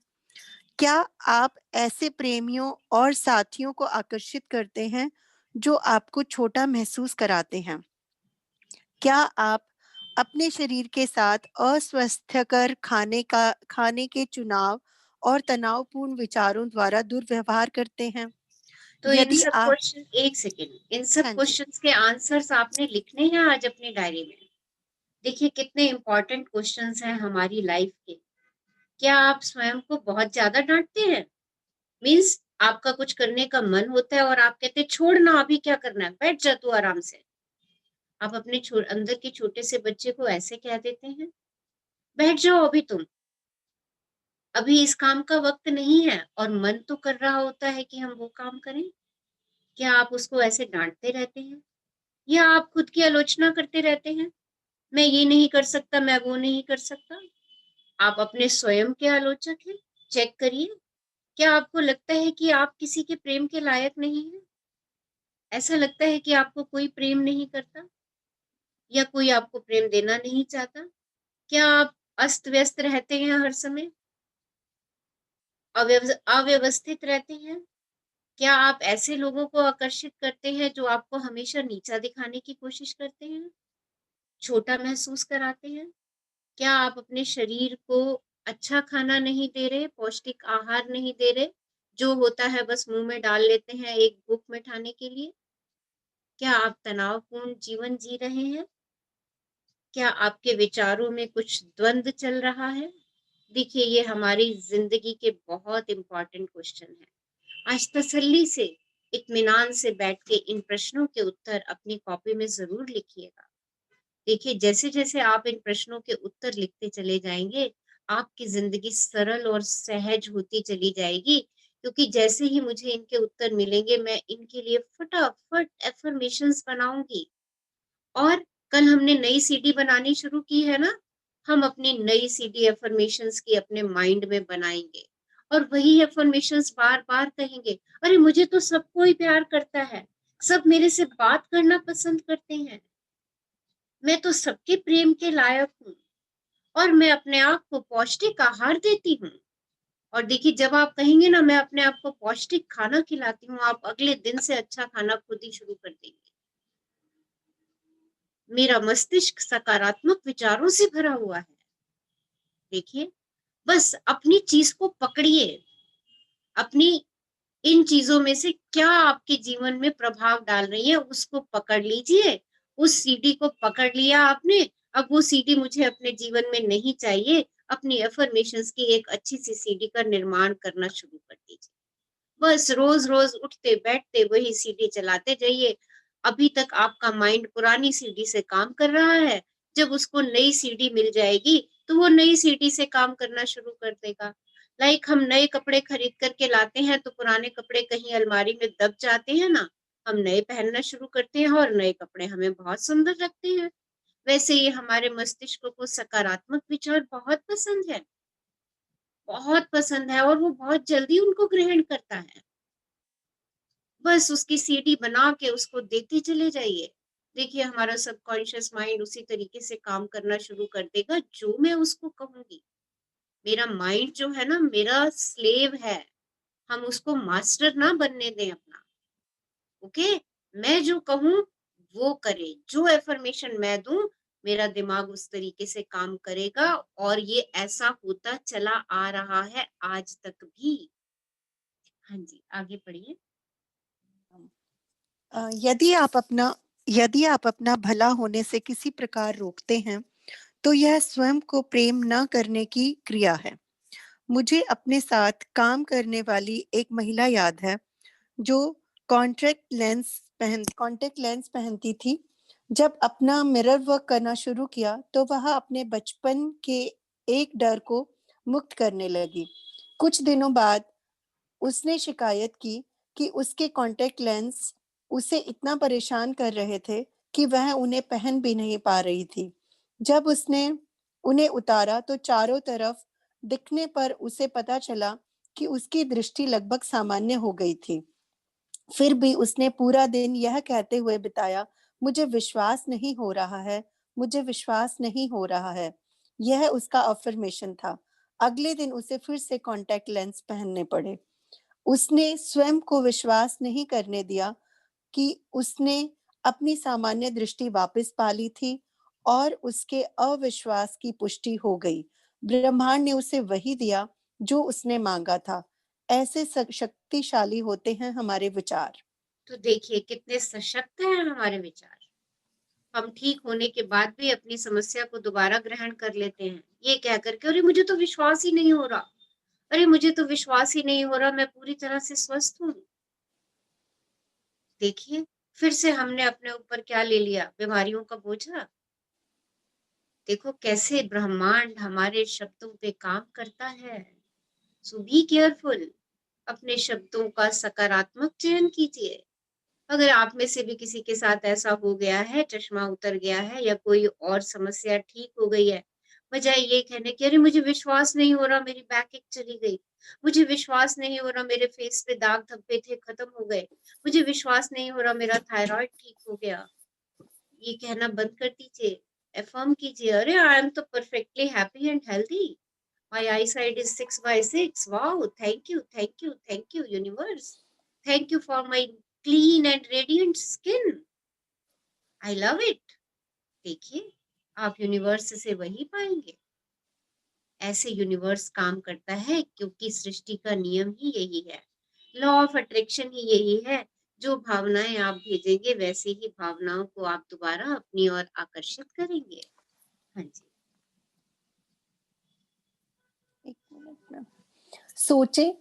क्या आप ऐसे प्रेमियों और साथियों को आकर्षित करते हैं जो आपको छोटा महसूस कराते हैं? क्या आप अपने शरीर के साथ अस्वास्थ्यकर खाने के चुनाव और तनावपूर्ण विचारों द्वारा दुर्व्यवहार करते हैं? तो इन यदि सब आप क्वेश्चन, एक सेकेंड, इन सब हाँ जी, क्वेश्चंस के आंसर्स आपने लिखने हैं आज अपनी डायरी में। देखिए कितने इंपॉर्टेंट क्वेश्चंस हैं हमारी लाइफ के। क्या आप स्वयं को बहुत ज्यादा डांटते हैं? मीन्स आपका कुछ करने का मन होता है और आप कहते हैं छोड़ ना, अभी क्या करना है, बैठ जा तू आराम से। आप अपने अंदर के छोटे से बच्चे को ऐसे कह देते हैं, बैठ जाओ अभी तुम, अभी इस काम का वक्त नहीं है, और मन तो कर रहा होता है कि हम वो काम करें। क्या आप उसको ऐसे डांटते रहते हैं, या आप खुद की आलोचना करते रहते हैं, मैं ये नहीं कर सकता, मैं वो नहीं कर सकता? आप अपने स्वयं के आलोचक हैं, चेक करिए। क्या आपको लगता है कि आप किसी के प्रेम के लायक नहीं हैं? ऐसा लगता है कि आपको कोई प्रेम नहीं करता, या कोई आपको प्रेम देना नहीं चाहता? क्या आप अस्त व्यस्त रहते हैं, हर समय अव्यवस्थित रहते हैं? क्या आप ऐसे लोगों को आकर्षित करते हैं जो आपको हमेशा नीचा दिखाने की कोशिश करते हैं, छोटा महसूस कराते हैं? क्या आप अपने शरीर को अच्छा खाना नहीं दे रहे, पौष्टिक आहार नहीं दे रहे, जो होता है बस मुंह में डाल लेते हैं एक भूख मिटाने के लिए? क्या आप तनावपूर्ण जीवन जी रहे हैं? क्या आपके विचारों में कुछ द्वंद्व चल रहा है? देखिए ये हमारी जिंदगी के बहुत इंपॉर्टेंट क्वेश्चन है। आज तसल्ली से, इत्मीनान से बैठ के इन प्रश्नों के उत्तर अपनी कॉपी में जरूर लिखिएगा। देखिए जैसे जैसे आप इन प्रश्नों के उत्तर लिखते चले जाएंगे, आपकी जिंदगी सरल और सहज होती चली जाएगी, क्योंकि जैसे ही मुझे इनके उत्तर मिलेंगे मैं इनके लिए फटाफट एफर्मेशंस बनाऊंगी। और कल हमने नई सीडी बनानी शुरू की है ना, हम अपनी नई सीडी एफर्मेशंस की अपने माइंड में बनाएंगे, और वही एफर्मेशंस बार बार कहेंगे, अरे मुझे तो सब कोई प्यार करता है, सब मेरे से बात करना पसंद करते हैं, मैं तो सबके प्रेम के लायक हूँ, और मैं अपने आप को पौष्टिक आहार देती हूँ। और देखिए जब आप कहेंगे ना मैं अपने आप को पौष्टिक खाना खिलाती हूँ, आप अगले दिन से अच्छा खाना खुद ही शुरू कर देंगे। मेरा मस्तिष्क सकारात्मक विचारों से भरा हुआ है। देखिए बस अपनी चीज को पकड़िए, अपनी इन चीजों में से क्या आपके जीवन में प्रभाव डाल रही है उसको पकड़ लीजिए। उस सीडी को पकड़ लिया आपने, अब वो सीडी मुझे अपने जीवन में नहीं चाहिए। अपनी अफर्मेशंस की एक अच्छी सी सीडी का निर्माण करना शुरू कर दीजिए। बस रोज रोज उठते बैठते वही सीडी चलाते जाइए। अभी तक आपका माइंड पुरानी सीडी से काम कर रहा है, जब उसको नई सीडी मिल जाएगी तो वो नई सीडी से काम करना शुरू कर देगा। लाइक हम नए कपड़े खरीद करके लाते हैं तो पुराने कपड़े कहीं अलमारी में दब जाते हैं ना, हम नए पहनना शुरू करते हैं और नए कपड़े हमें बहुत सुंदर लगते हैं। वैसे ही हमारे मस्तिष्क को सकारात्मक विचार बहुत पसंद है, बहुत पसंद है, और वो बहुत जल्दी उनको ग्रहण करता है। बस उसकी सीडी बना के उसको देते चले जाइए। देखिए हमारा सबकॉन्शियस माइंड उसी तरीके से काम करना शुरू कर देगा जो मैं उसको कहूंगी। मेरा माइंड जो है ना मेरा स्लेव है, हम उसको मास्टर ना बनने दें अपना। ओके, मैं जो कहूँ वो करे, जो एफर्मेशन मैं दूं मेरा दिमाग उस तरीके से काम करेगा, और ये ऐसा होता चला आ रहा है आज तक भी। हाँ जी, आगे पढ़िए। यदि आप अपना भला होने से किसी प्रकार रोकते हैं तो यह स्वयं को प्रेम न करने की क्रिया है। मुझे अपने साथ काम करने वाली एक महिला याद है जो कॉन्टेक्ट लेंस पहनती थी। जब अपना मिरर वर्क करना शुरू किया तो वह अपने बचपन के एक डर को मुक्त करने लगी। कुछ दिनों बाद उसने शिकायत की कि उसके कॉन्टेक्ट लेंस उसे इतना परेशान कर रहे थे कि वह उन्हें पहन भी नहीं पा रही थी। जब उसने उन्हें उतारा तो चारों तरफ दिखने पर उसे पता चला कि उसकी दृष्टि लगभग सामान्य हो गई थी। फिर भी उसने पूरा दिन यह कहते हुए बिताया, मुझे विश्वास नहीं हो रहा है, मुझे विश्वास नहीं हो रहा है। यह उसका अफर्मेशन था। अगले दिन उसे फिर से कॉन्टैक्ट लेंस पहनने पड़े। उसने स्वयं को विश्वास नहीं करने दिया कि उसने अपनी सामान्य दृष्टि वापस पा ली थी और उसके अविश्वास की पुष्टि हो गई। ब्रह्मांड ने उसे वही दिया जो उसने मांगा था। ऐसे शक्तिशाली होते हैं हमारे विचार। तो देखिए कितने सशक्त हैं हमारे विचार। हम ठीक होने के बाद भी अपनी समस्या को दोबारा ग्रहण कर लेते हैं, ये कह करके अरे मुझे तो विश्वास ही नहीं हो रहा, अरे मुझे तो विश्वास ही नहीं हो रहा, मैं पूरी तरह से स्वस्थ हूँ। देखिए फिर से हमने अपने ऊपर क्या ले लिया, बीमारियों का बोझा। देखो कैसे ब्रह्मांड हमारे शब्दों पे काम करता है। सो बी केयरफुल, अपने शब्दों का सकारात्मक चयन कीजिए। अगर आप में से भी किसी के साथ ऐसा हो गया है, चश्मा उतर गया है या कोई और समस्या ठीक हो गई है, बजाय ये कहने कि अरे मुझे विश्वास नहीं हो रहा मेरी बैक एक चली गई, मुझे विश्वास नहीं हो रहा मेरे फेस पे दाग धब्बे थे खत्म हो गए, मुझे विश्वास नहीं हो रहा मेरा थायराइड ठीक हो गया, ये कहना बंद कर दीजिए। अफर्म कीजिए, अरे आई एम तो perfectly happy and healthy, my eyesight is 6/6, wow, thank you thank you thank you universe, thank you for my clean and radiant skin, I love it. देखिए आप यूनिवर्स से वही पाएंगे। ऐसे यूनिवर्स काम करता है क्योंकि सृष्टि का नियम ही यही है, लॉ ऑफ अट्रैक्शन ही यही है। जो भावनाएं आप भेजेंगे वैसे ही भावनाओं को आप दोबारा अपनी ओर आकर्षित करेंगे। हाँ जी। एक मिनट में सोचे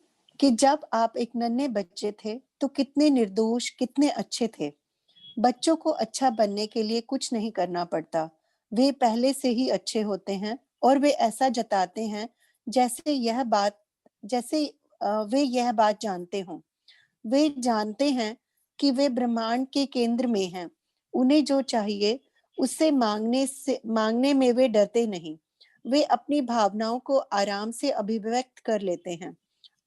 कि जब आप एक नन्हे बच्चे थे तो कितने निर्दोष, कितने अच्छे थे। बच्चों को अच्छा बनने के लिए कुछ नहीं करना पड़ता, वे पहले से ही अच्छे होते हैं और वे ऐसा जताते हैं जैसे वे यह बात जानते हों। वे जानते हैं कि वे ब्रह्मांड के केंद्र में हैं। उन्हें जो चाहिए उससे मांगने में वे डरते नहीं। वे अपनी भावनाओं को आराम से अभिव्यक्त कर लेते हैं।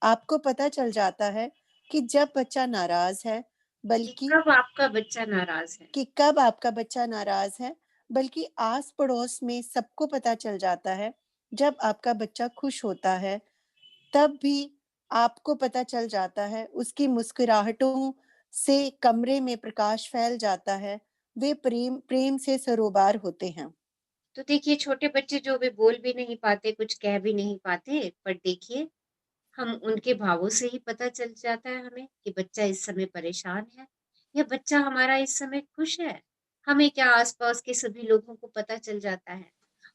आपको पता चल जाता है कि जब बच्चा नाराज है, बल्कि कब आपका बच्चा नाराज है, कि कब आपका बच्चा नाराज है, बल्कि आस पड़ोस में सबको पता चल जाता है। जब आपका बच्चा खुश होता है तब भी आपको पता चल जाता है। उसकी मुस्कुराहटों से कमरे में प्रकाश फैल जाता है। वे प्रेम से सरोबार होते हैं। तो देखिए छोटे बच्चे जो भी बोल भी नहीं पाते, कुछ कह भी नहीं पाते, पर देखिए हम उनके भावों से ही पता चल जाता है हमें कि बच्चा इस समय परेशान है या बच्चा हमारा इस समय खुश है। हमें क्या, आसपास के सभी लोगों को पता चल जाता है।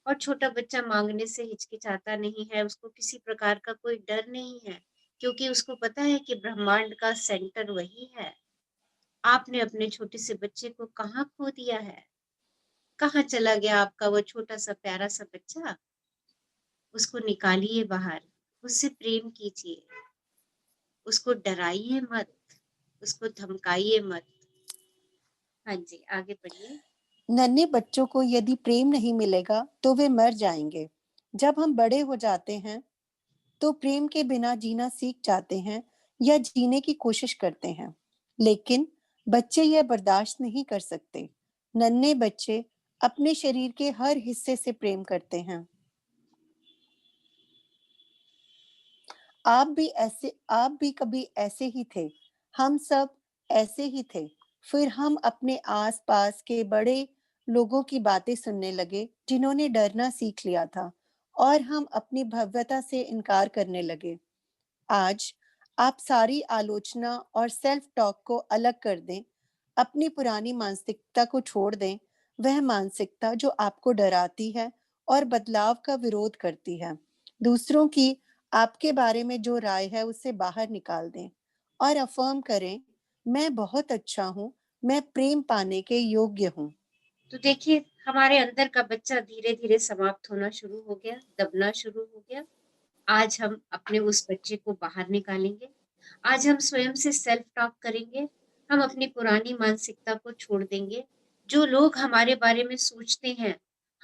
और छोटा बच्चा मांगने से हिचकिचाता नहीं है, उसको किसी प्रकार का कोई डर नहीं है, क्योंकि उसको पता है कि ब्रह्मांड का सेंटर वही है। आपने अपने छोटे से बच्चे को कहाँ खो दिया है? कहाँ चला गया आपका वो छोटा सा प्यारा सा बच्चा? उसको निकालिए बाहर, उससे प्रेम कीजिए, उसको डराइए मत, उसको धमकाइए मत। हाँ जी, आगे पढ़िए। नन्हे बच्चों को यदि प्रेम नहीं मिलेगा तो वे मर जाएंगे। जब हम बड़े हो जाते हैं तो प्रेम के बिना जीना सीख जाते हैं या जीने की कोशिश करते हैं, लेकिन बच्चे यह बर्दाश्त नहीं कर सकते। नन्हे बच्चे अपने शरीर के हर हिस्से से प्रेम करते हैं। आप भी कभी ऐसे ही थे। हम सब ऐसे ही थे। फिर हम अपने आसपास के बड़े लोगों की बातें सुनने लगे जिन्होंने डरना सीख लिया था, और हम अपनी भव्यता से इनकार करने लगे। आज आप सारी आलोचना और सेल्फ टॉक को अलग कर दें, अपनी पुरानी मानसिकता को छोड़ दें, वह मानसिकता जो आपको डराती है और बदलाव का विरोध करती है। दूसरों की आपके बारे में जो राय है उसे बाहर निकाल दें और अफर्म करें, मैं बहुत अच्छा हूँ, मैं प्रेम पाने के योग्य हूँ। तो देखिए हमारे अंदर का बच्चा धीरे धीरे समाप्त होना शुरू हो गया, दबना शुरू हो गया। आज हम अपने उस बच्चे को बाहर निकालेंगे। आज हम स्वयं से सेल्फ टॉक करेंगे। हम अपनी पुरानी मानसिकता को छोड़ देंगे। जो लोग हमारे बारे में सोचते हैं,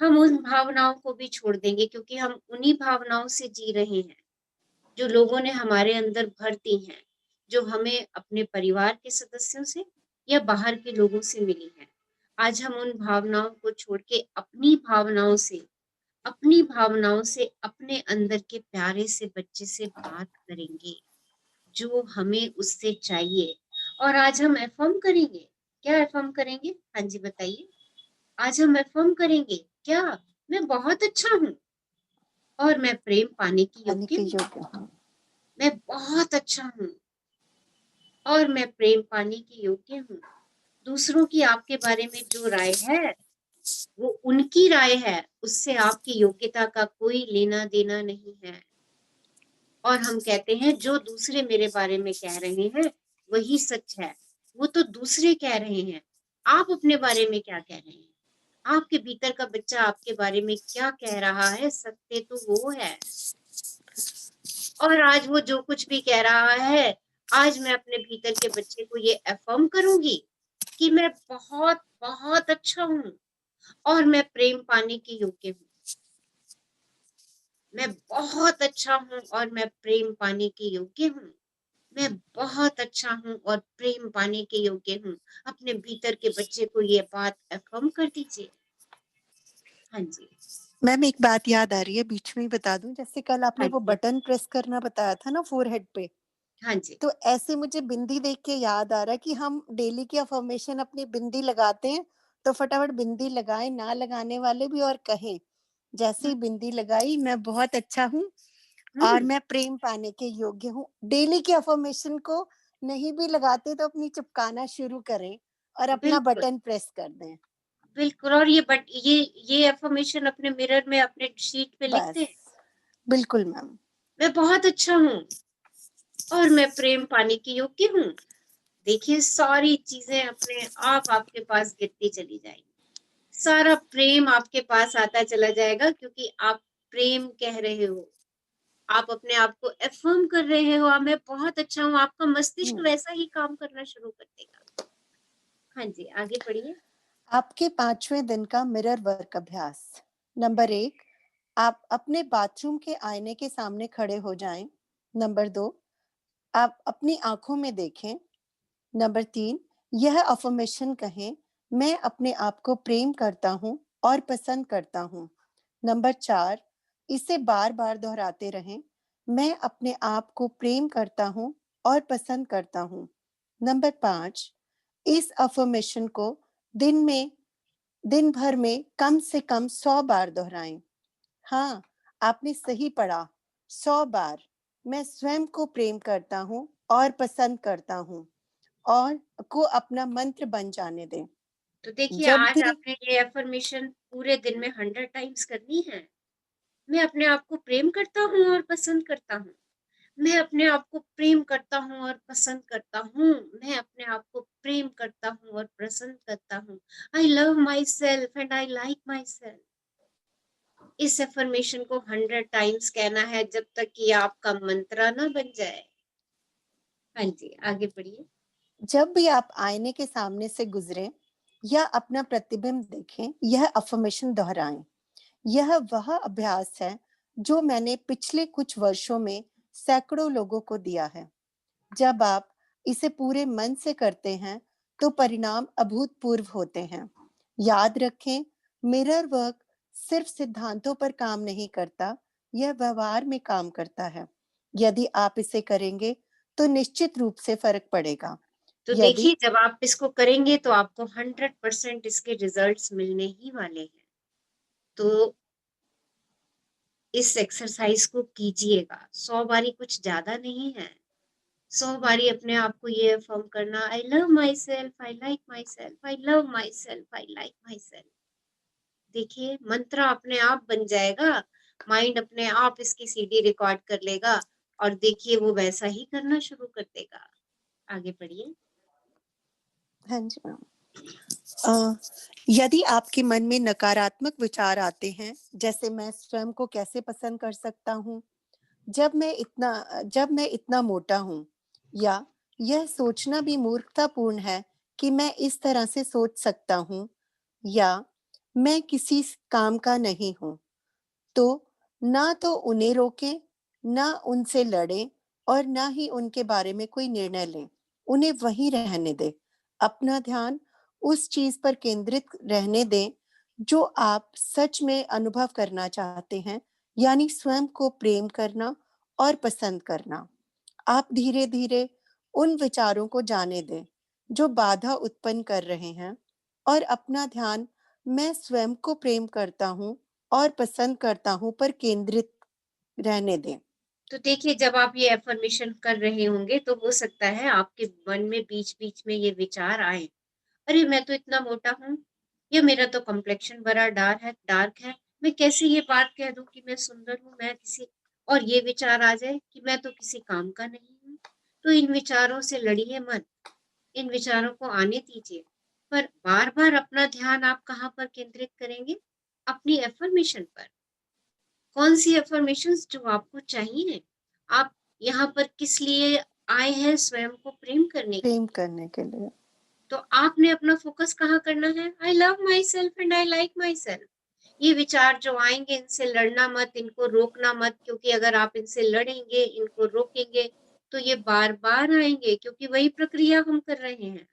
हम उन भावनाओं को भी छोड़ देंगे, क्योंकि हम उन्हीं भावनाओं से जी रहे हैं जो लोगों ने हमारे अंदर भर दी हैं, जो हमें अपने परिवार के सदस्यों से या बाहर के लोगों से मिली हैं। आज हम उन भावनाओं को छोड़ के अपनी भावनाओं से अपने अंदर के प्यारे से बच्चे से बात करेंगे, जो हमें उससे चाहिए। और आज हम एफर्म करेंगे। क्या एफर्म करेंगे? हाँ जी बताइए। आज हम एफर्म करेंगे क्या? मैं बहुत अच्छा हूँ और मैं प्रेम पाने की योग्य हूँ। मैं बहुत अच्छा हूँ और मैं प्रेम पाने की योग्य हूँ। दूसरों की आपके बारे में जो राय है वो उनकी राय है, उससे आपकी योग्यता का कोई लेना देना नहीं है। और हम कहते हैं जो दूसरे मेरे बारे में कह रहे हैं वही सच है। वो तो दूसरे कह रहे हैं, आप अपने बारे में क्या कह रहे हैं? आपके भीतर का बच्चा आपके बारे में क्या कह रहा है? सत्य तो वो है। और आज वो जो कुछ भी कह रहा है, आज मैं अपने भीतर के बच्चे को ये अफर्म करूंगी कि मैं बहुत बहुत अच्छा हूँ और मैं प्रेम पाने की योग्य हूँ। मैं बहुत अच्छा हूँ और मैं प्रेम पाने के योग्य हूँ। मैं बहुत अच्छा हूँ और प्रेम पाने के योग्य हूँ। अपने भीतर के बच्चे को ये बात अफर्म कर दीजिए। हाँ जी मैम एक बात याद आ रही है, बीच में ही बता दूं, जैसे कल आपने हाँ वो जी बटन प्रेस करना बताया था ना फोरहेड पे, हाँ जी तो ऐसे मुझे बिंदी देख के याद आ रहा है कि हम डेली की अफर्मेशन अपनी बिंदी लगाते हैं तो फटाफट बिंदी लगाएं, ना लगाने वाले भी और कहें, जैसे ही बिंदी लगाई मैं बहुत अच्छा हूँ और मैं प्रेम पाने के योग्य हूँ। डेली की अफर्मेशन को नहीं भी लगाते तो अपनी चिपकाना शुरू करें और अपना बिल्कुल बटन प्रेस कर दें। बिल्कुल। और ये अफर्मेशन अपने मिरर में अपने शीट पे लिख बस दें। बिल्कुल मैम। मैं बहुत अच्छा हूँ और मैं प्रेम पाने की योग्य हूँ। देखिए सारी चीजें अपने आप आपके पास गिरती चली जाएंगी। सारा प्रेम आपके पास आता चला जाएगा, क्योंकि आप प्रेम कह रहे हो, आप अपने आप को एफर्म कर रहे हो। मैं बहुत अच्छा हूँ। आपका मस्तिष्क वैसा ही काम करना शुरू कर देगा। हाँ जी आगे पढ़िए। आपके 5वें दिन का मिरर वर्क अभ्यास। नंबर 1, आप अपने बाथरूम के आईने के सामने खड़े हो जाएं। नंबर 2, आप अपनी आंखों में देखें। नंबर 3, यह अफर्मेशन कहें, मैं अपने आप को प्रेम करता हूँ और पसंद करता हूँ। नंबर 4, इसे बार बार दोहराते रहें, मैं अपने आप को प्रेम करता हूँ और पसंद करता हूँ। नंबर 5, इस अफर्मेशन को दिन में दिन भर में कम से कम 100 बार दोहराएं। हाँ, आपने सही पढ़ा, 100 बार। मैं स्वयं को प्रेम करता हूँ और पसंद करता हूँ, और को अपना मंत्र बन जाने दें। तो देखिए जब आज भी आपने ये एफर्मेशन पूरे दिन में 100 टाइम्स करनी है। मैं अपने आप को प्रेम करता हूँ और पसंद करता हूँ। मैं अपने आप को प्रेम करता हूँ और पसंद करता हूँ। मैं अपने आप को प्रेम करता हूँ और पसंद करता हूँ। I love my self and I like my self. इस एफर्मेशन को 100 टाइम्स कहना है जब तक कि आपका मंत्रा ना बन जाए। हाँ जी, आगे बढ़िए। जब भी आप आईने के सामने से गुजरें या अपना प्रतिबिंब देखें, यह अफर्मेशन दोहराएं। यह वह अभ्यास है जो मैंने पिछले कुछ वर्षों में सैकड़ों लोगों को दिया है। जब आप इसे पूरे मन से करते हैं तो परिणाम अभूतपूर्व होते हैं। याद रखें, मिरर वर्क सिर्फ सिद्धांतों पर काम नहीं करता, यह व्यवहार में काम करता है। यदि आप इसे करेंगे तो निश्चित रूप से फर्क पड़ेगा। तो यदि देखिए जब आप इसको करेंगे तो आपको 100% इसके रिजल्ट्स मिलने ही वाले हैं। तो इस एक्सरसाइज को कीजिएगा। 100 बारी कुछ ज्यादा नहीं है। 100 बारी अपने आप को ये अफर्म करना, I love my self, I like my self, I love my self, I like my self. देखिए मंत्र अपने आप बन जाएगा। माइंड अपने आप इसकी सीडी रिकॉर्ड कर लेगा और देखिए वो वैसा ही करना शुरू कर देगा। आगे बढ़िए। हाँ जी मैम। यदि आपके मन में नकारात्मक विचार आते हैं, जैसे मैं स्वयं को कैसे पसंद कर सकता हूँ, जब मैं इतना मोटा हूँ, या यह सोचना भी मूर्खतापूर्ण है कि मैं इस तरह से सोच सकता हूँ, या मैं किसी काम का नहीं हूँ, तो ना तो उन्हें रोकें, ना उनसे लड़ें और ना ही उनके बारे में कोई निर्णय लें। उन्हें वहीं रहने दें। अपना ध्यान उस चीज पर केंद्रित रहने दें जो आप सच में अनुभव करना चाहते हैं, यानी स्वयं को प्रेम करना और पसंद करना। आप धीरे-धीरे उन विचारों को जाने दें जो बाधा उत्पन्न कर रहे हैं, और अपना ध्यान मैं स्वयं को प्रेम करता हूँ और पसंद करता हूँ पर केंद्रित रहने दें। तो देखिए जब आप ये एफर्मेशन कर रहे होंगे तो हो सकता है आपके मन में बीच-बीच में ये विचार आए, अरे मैं तो इतना मोटा हूँ, या मेरा तो कॉम्प्लेक्शन बड़ा डार्क है, मैं कैसे ये बात कह दूं कि मैं सुंदर हूँ, मैं किसी और ये विचार आ जाए कि मैं तो किसी काम का नहीं हूँ। तो इन विचारों से लड़िए मत, इन विचारों को आने दीजिए, पर बार-बार अपना ध्यान आप कहाँ पर केंद्रित करेंगे? अपनी एफर्मेशन पर। कौन सी एफर्मेशंस जो आपको चाहिए? आप यहाँ पर किस लिए आए हैं? स्वयं को प्रेम करने के प्रेम लिए। करने के लिए। तो आपने अपना फोकस कहाँ करना है? I love my self and I like my self. ये विचार जो आएंगे इनसे लड़ना मत, इनको रोकना मत, क्योंकि अगर आप इनसे लड़ेंगे, इनको रोकेंगे तो ये बार-बार आएंगे, क्योंकि वही प्रक्रिया हम कर रहे हैं।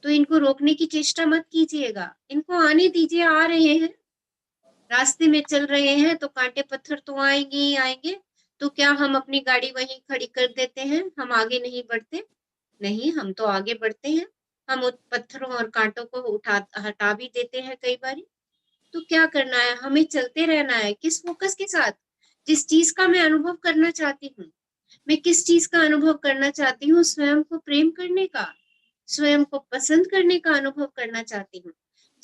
तो इनको रोकने की चेष्टा मत कीजिएगा, इनको आने दीजिए, आ रहे हैं। रास्ते में चल रहे हैं तो कांटे पत्थर तो आएंगे ही आएंगे। तो क्या हम अपनी गाड़ी वहीं खड़ी कर देते हैं? हम आगे नहीं बढ़ते? नहीं, हम तो आगे बढ़ते हैं। हम उन पत्थरों और कांटों को हटा भी देते हैं कई बारी। तो क्या करना है? हमें चलते रहना है। किस फोकस के साथ? जिस चीज का मैं अनुभव करना चाहती हूँ। मैं किस चीज का अनुभव करना चाहती हूँ? स्वयं को प्रेम करने का, स्वयं को पसंद करने का अनुभव करना चाहती हूँ।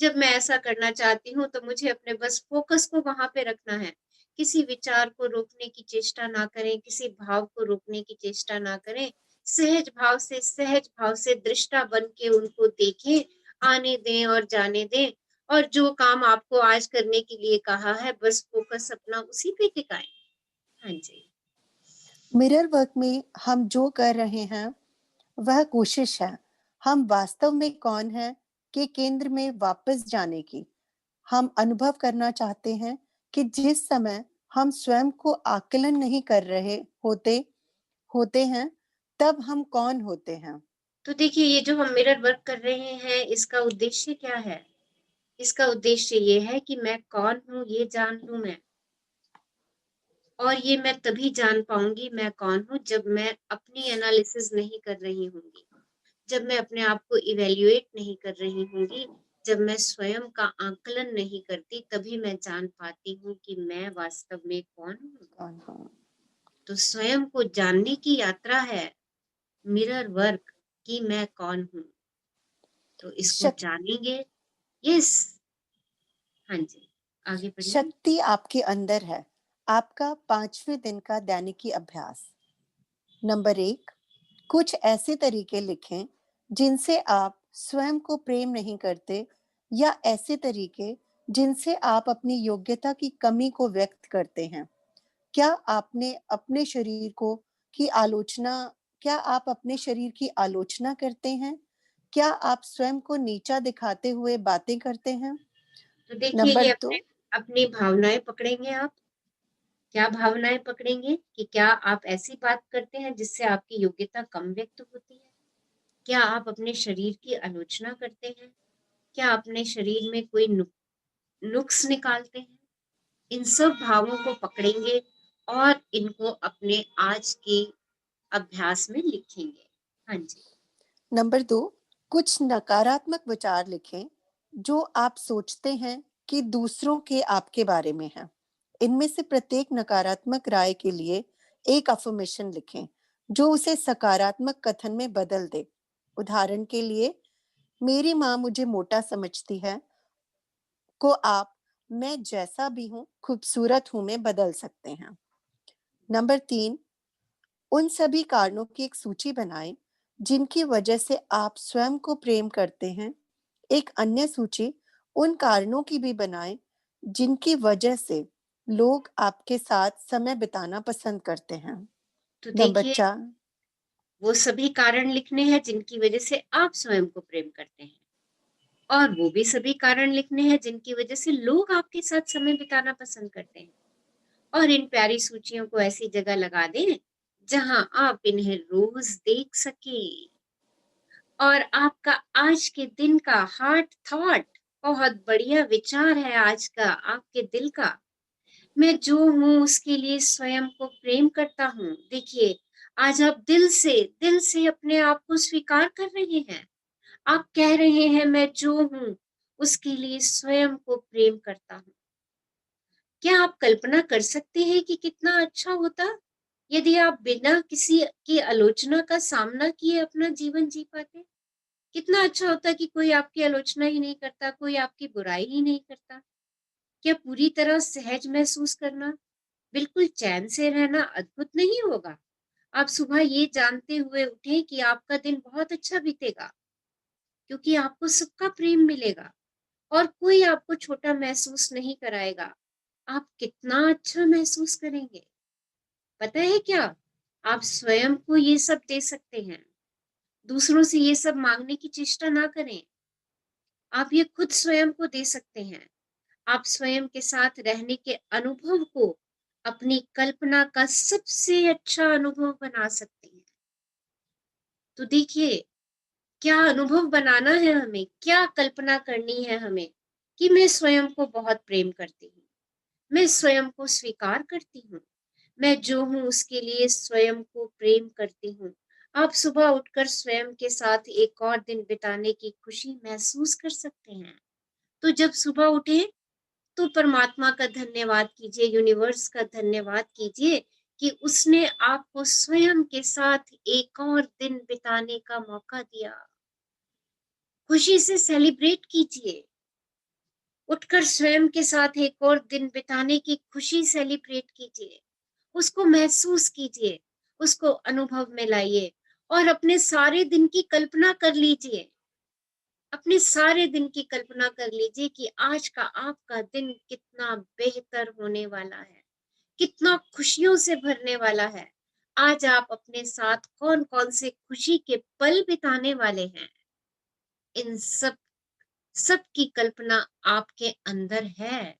जब मैं ऐसा करना चाहती हूँ तो मुझे अपने बस फोकस को वहां पे रखना है। किसी विचार को रोकने की चेष्टा ना करें, किसी भाव को रोकने की चेष्टा ना करें। सहज भाव से दृष्टा बन के उनको देखें, आने दें और जाने दें। और जो काम आपको आज करने के लिए कहा है, बस फोकस अपना उसी पे टिकाएं। हाँ जी। मिरर वर्क में हम जो कर रहे हैं वह कोशिश है हम वास्तव में कौन हैं के केंद्र में वापस जाने की। हम अनुभव करना चाहते हैं कि जिस समय हम स्वयं को आकलन नहीं कर रहे होते हैं, तब हम कौन होते हैं। तो देखिए ये जो हम मिरर वर्क कर रहे हैं, इसका उद्देश्य क्या है? इसका उद्देश्य ये है कि मैं कौन हूँ ये जान लूं मैं। और ये मैं तभी जान पाऊंगी मैं कौन हूँ जब मैं अपनी एनालिसिस नहीं कर रही होंगी, जब मैं अपने आप को इवेल्युएट नहीं कर रही होंगी, जब मैं स्वयं का आकलन नहीं करती तभी मैं जान पाती हूँ कि मैं वास्तव में कौन हूँ। तो स्वयं को जानने की यात्रा है मिरर वर्क कि मैं कौन हूँ। तो इसको जानेंगे। यस, हाँ जी, आगे बढ़िए। शक्ति आपके अंदर है। आपका 5वें दिन का दैनिकी अभ्यास। नंबर 1, कुछ ऐसे तरीके लिखें जिनसे आप स्वयं को प्रेम नहीं करते या ऐसे तरीके जिनसे आप अपनी योग्यता की कमी को व्यक्त करते हैं। क्या आप अपने शरीर की आलोचना करते हैं? क्या आप स्वयं को नीचा दिखाते हुए बातें करते हैं? तो देखिए नंबर ये 2, अपनी भावनाएं पकड़ेंगे आप। क्या भावनाएं पकड़ेंगे कि क्या आप ऐसी बात करते हैं जिससे आपकी योग्यता कम व्यक्त होती है? क्या आप अपने शरीर की आलोचना करते हैं? क्या अपने शरीर में कोई नुक्स निकालते हैं? इन सब भावों को पकड़ेंगे और इनको अपने आज के अभ्यास में लिखेंगे। हाँ जी। नंबर 2, कुछ नकारात्मक विचार लिखें जो आप सोचते हैं कि दूसरों के आपके बारे में हैं। इनमें से प्रत्येक नकारात्मक राय के लिए एक अफर्मेशन लिखें जो उसे सकारात्मक कथन में बदल दे। उदाहरण के लिए, मेरी माँ मुझे मोटा समझती है को आप मैं जैसा भी हूँ खूबसूरत हूँ में बदल सकते हैं। नंबर 3, उन सभी कारणों की एक सूची बनाएं जिनकी वजह से आप स्वयं को प्रेम करते हैं। एक अन्य सूची उन कारणों की भी बनाएं जिनकी वजह से लोग आपके साथ समय बिताना पसंद करते हैं। तो नंबर देखिए 4, वो सभी कारण लिखने हैं जिनकी वजह से आप स्वयं को प्रेम करते हैं, और वो भी सभी कारण लिखने हैं जिनकी वजह से लोग आपके साथ समय बिताना पसंद करते हैं। और इन प्यारी सूचियों को ऐसी जगह लगा दें जहां आप इन्हें रोज देख सके। और आपका आज के दिन का हार्ट थॉट बहुत बढ़िया विचार है आज का आपके दिल का। मैं जो हूँ उसके लिए स्वयं को प्रेम करता हूँ। देखिए आज आप दिल से अपने आप को स्वीकार कर रहे हैं। आप कह रहे हैं मैं जो हूँ उसके लिए स्वयं को प्रेम करता हूँ। क्या आप कल्पना कर सकते हैं कि कितना अच्छा होता यदि आप बिना किसी की आलोचना का सामना किए अपना जीवन जी पाते? कितना अच्छा होता कि कोई आपकी आलोचना ही नहीं करता, कोई आपकी बुराई ही नहीं करता। क्या पूरी तरह सहज महसूस करना, बिल्कुल चैन से रहना अद्भुत नहीं होगा? आप सुबह ये जानते हुए उठें कि आपका दिन बहुत अच्छा बीतेगा क्योंकि आपको सबका प्रेम मिलेगा और कोई आपको छोटा महसूस नहीं कराएगा। आप कितना अच्छा महसूस करेंगे। पता है क्या? आप स्वयं को ये सब दे सकते हैं। दूसरों से ये सब मांगने की चेष्टा ना करें। आप ये खुद स्वयं को दे सकते हैं। आप स्वयं के साथ रहने के अनुभव को अपनी कल्पना का सबसे अच्छा अनुभव बना सकते हैं। तो देखिए क्या अनुभव बनाना है हमें, क्या कल्पना करनी है हमें कि मैं स्वयं को बहुत प्रेम करती हूँ, मैं स्वयं को स्वीकार करती हूँ, मैं जो हूँ उसके लिए स्वयं को प्रेम करती हूँ। आप सुबह उठकर स्वयं के साथ एक और दिन बिताने की खुशी महसूस कर सकते हैं। तो जब सुबह उठे तो परमात्मा का धन्यवाद कीजिए, यूनिवर्स का धन्यवाद कीजिए कि उसने आपको स्वयं के साथ एक और दिन बिताने का मौका दिया। खुशी से सेलिब्रेट कीजिए। उठकर स्वयं के साथ एक और दिन बिताने की खुशी सेलिब्रेट कीजिए। उसको महसूस कीजिए, उसको अनुभव में लाइए और अपने सारे दिन की कल्पना कर लीजिए। अपने सारे दिन की कल्पना कर लीजिए कि आज का आपका दिन कितना बेहतर होने वाला है, कितना खुशियों से भरने वाला है। आज आप अपने साथ कौन कौन से खुशी के पल बिताने वाले हैं, इन सब की कल्पना आपके अंदर है।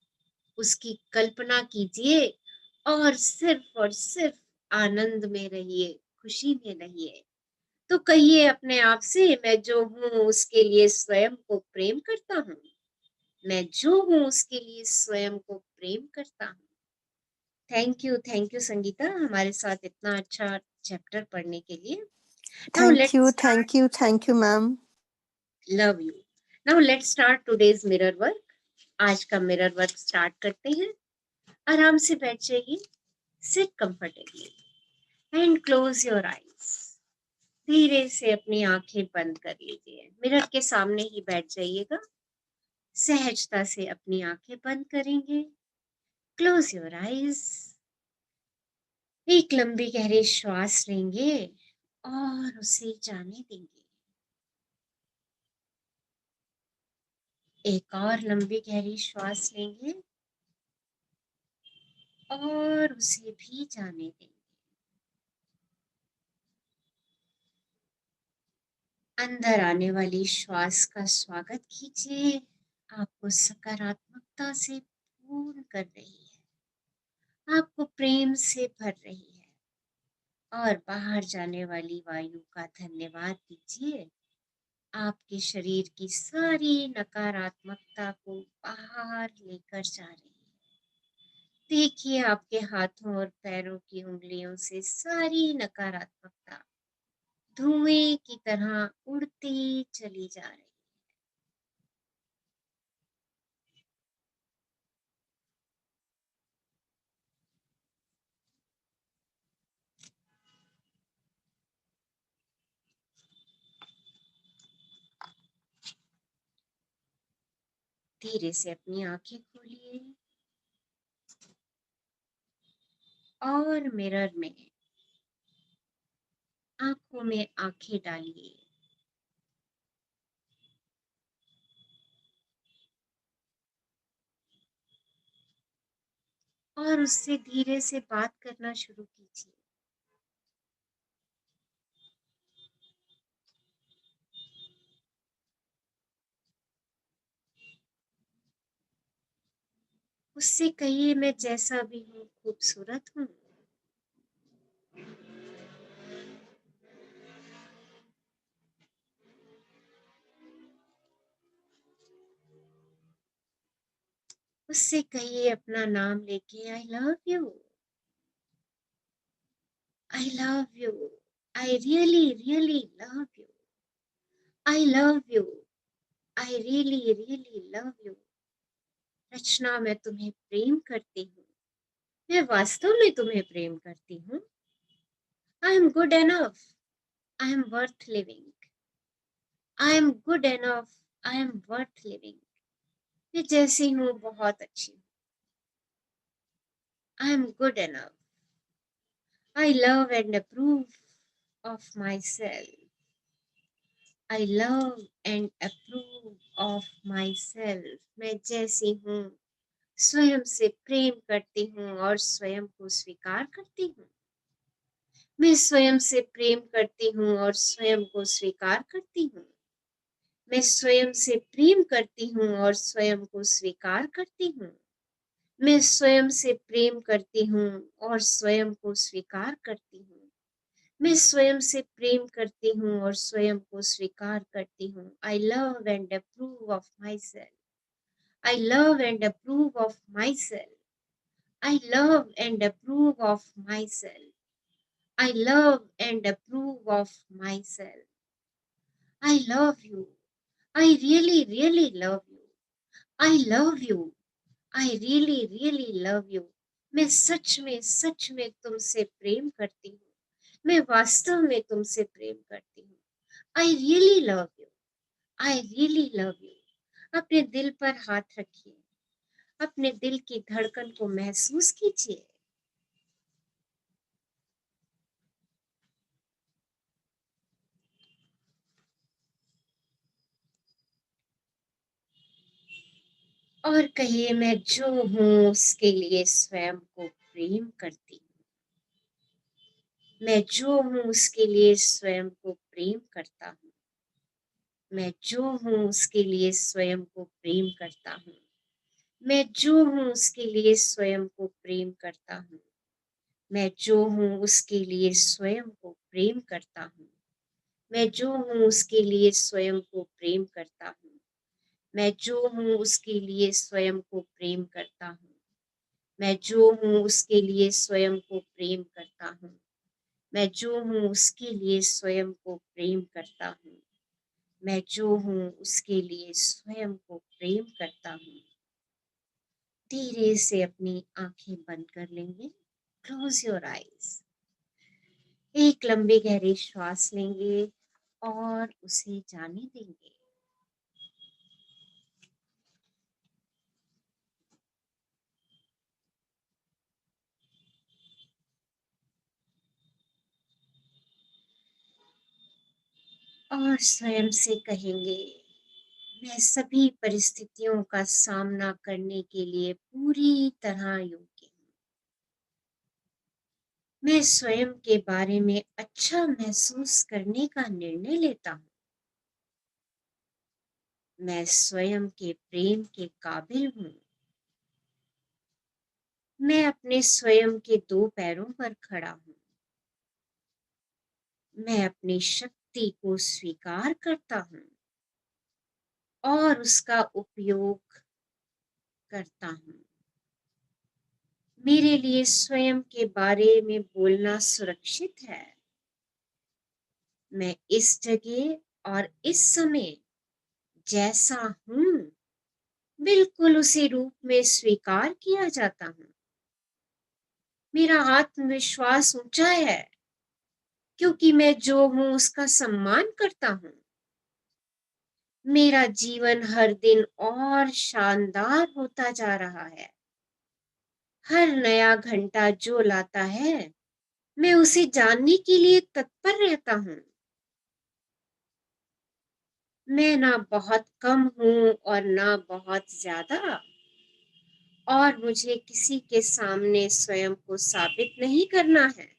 उसकी कल्पना कीजिए और सिर्फ आनंद में रहिए, खुशी में रहिए। तो कहिए अपने आप से, मैं जो हूँ उसके लिए स्वयं को प्रेम करता हूँ। मैं जो हूँ उसके लिए स्वयं को प्रेम करता हूँ। थैंक यू संगीता, हमारे साथ इतना अच्छा चैप्टर पढ़ने के लिए। Now let's start. Thank you ma'am. Love you. Now let's start today's mirror work. आज का मिरर वर्क स्टार्ट करते हैं। आराम से बैठ जाइए, seat comfortably and close your eyes. धीरे से अपनी आंखें बंद कर लीजिए, मिरर के सामने ही बैठ जाइएगा। सहजता से अपनी आंखें बंद करेंगे। Close your eyes. एक लंबी गहरी श्वास लेंगे और उसे जाने देंगे। एक और लंबी गहरी श्वास लेंगे और उसे भी जाने देंगे। अंदर आने वाली श्वास का स्वागत कीजिए, आपको सकारात्मकता से पूर्ण कर रही है, आपको प्रेम से भर रही है। और बाहर जाने वाली वायु का धन्यवाद दीजिए, आपके शरीर की सारी नकारात्मकता को बाहर लेकर जा रही है। देखिए आपके हाथों और पैरों की उंगलियों से सारी नकारात्मकता धुएं की तरह उड़ती चली जा रही है। धीरे से अपनी आंखें खोलिए और मिरर में आंखों में आंखें डालिए। और उससे धीरे से बात करना शुरू कीजिए। उससे कहिए, मैं जैसा भी हूँ खूबसूरत हूँ। उससे कहिए अपना नाम लेके, I love you, I love you, I really really love you, I love you, I really really love you. Rachna, मैं तुम्हें प्रेम करती हूँ, मैं वास्तव में तुम्हें प्रेम करती हूँ। I am good enough, I am worth living, I am good enough, I am worth living. मैं जैसी हूँ बहुत अच्छी हूँ। I am good enough, I love and approve of my self, I love and approve of my self. मैं जैसी हूँ स्वयं से प्रेम करती हूँ और स्वयं को स्वीकार करती हूँ। मैं स्वयं से प्रेम करती हूँ और स्वयं को स्वीकार करती हूँ। मैं स्वयं से प्रेम करती हूँ और स्वयं को स्वीकार करती हूँ। मैं स्वयं से प्रेम करती हूँ और स्वयं को स्वीकार करती हूँ। मैं स्वयं से प्रेम करती हूँ और स्वयं को स्वीकार करती हूँ। I love and approve of my self, I love and approve of my self, I love and approve of my self, I love and approve of my self. I love you, I really really love you, I love you, I really really love you। मैं सच में तुमसे प्रेम करती हूँ, मैं वास्तव में तुमसे प्रेम करती हूँ। I really love you, I really love you। अपने दिल पर हाथ रखिए, अपने दिल की धड़कन को महसूस कीजिए। और कहिए, मैं जो हूँ उसके लिए स्वयं को प्रेम करती हूँ। मैं जो हूँ उसके लिए स्वयं को प्रेम करता हूँ। मैं जो हूँ उसके लिए स्वयं को प्रेम करता हूँ। मैं जो हूँ उसके लिए स्वयं को प्रेम करता हूँ। मैं जो हूँ उसके लिए स्वयं को प्रेम करता हूँ। मैं जो हूँ उसके लिए स्वयं को प्रेम करता हूँ। मैं जो हूँ उसके लिए स्वयं को प्रेम करता हूँ। मैं जो हूँ उसके लिए स्वयं को प्रेम करता हूँ। मैं जो हूँ उसके लिए स्वयं को प्रेम करता हूँ। मैं जो हूं उसके लिए स्वयं को प्रेम करता हूं। धीरे से अपनी आंखें बंद कर लेंगे। Close your eyes. एक लंबी गहरी श्वास लेंगे और उसे जाने देंगे। और स्वयं से कहेंगे, मैं सभी परिस्थितियों का सामना करने के लिए पूरी तरह योग्य हूँ। मैं स्वयं के बारे में अच्छा महसूस करने का निर्णय लेता हूँ। मैं स्वयं के प्रेम के काबिल हूँ। मैं अपने स्वयं के 2 पैरों पर खड़ा हूँ। मैं अपनी शक्ति को स्वीकार करता हूँ और उसका उपयोग करता हूँ। मेरे लिए स्वयं के बारे में बोलना सुरक्षित है। मैं इस जगह और इस समय जैसा हूं बिल्कुल उसी रूप में स्वीकार किया जाता हूं। मेरा आत्मविश्वास ऊंचा है क्योंकि मैं जो हूं उसका सम्मान करता हूं। मेरा जीवन हर दिन और शानदार होता जा रहा है। हर नया घंटा जो लाता है मैं उसे जानने के लिए तत्पर रहता हूं। मैं ना बहुत कम हूं और ना बहुत ज्यादा, और मुझे किसी के सामने स्वयं को साबित नहीं करना है।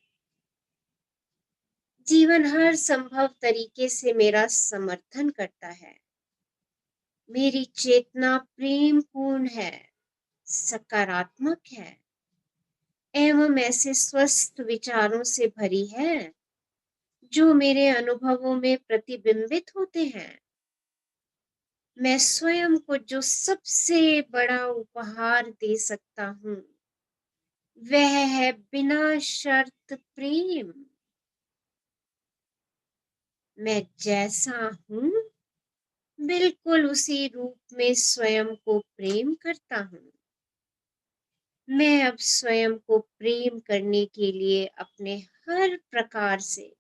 जीवन हर संभव तरीके से मेरा समर्थन करता है। मेरी चेतना प्रेम पूर्ण है, सकारात्मक है एवं ऐसे स्वस्थ विचारों से भरी है जो मेरे अनुभवों में प्रतिबिंबित होते हैं। मैं स्वयं को जो सबसे बड़ा उपहार दे सकता हूँ वह है बिना शर्त प्रेम। मैं जैसा हूँ बिल्कुल उसी रूप में स्वयं को प्रेम करता हूँ। मैं अब स्वयं को प्रेम करने के लिए अपने हर प्रकार से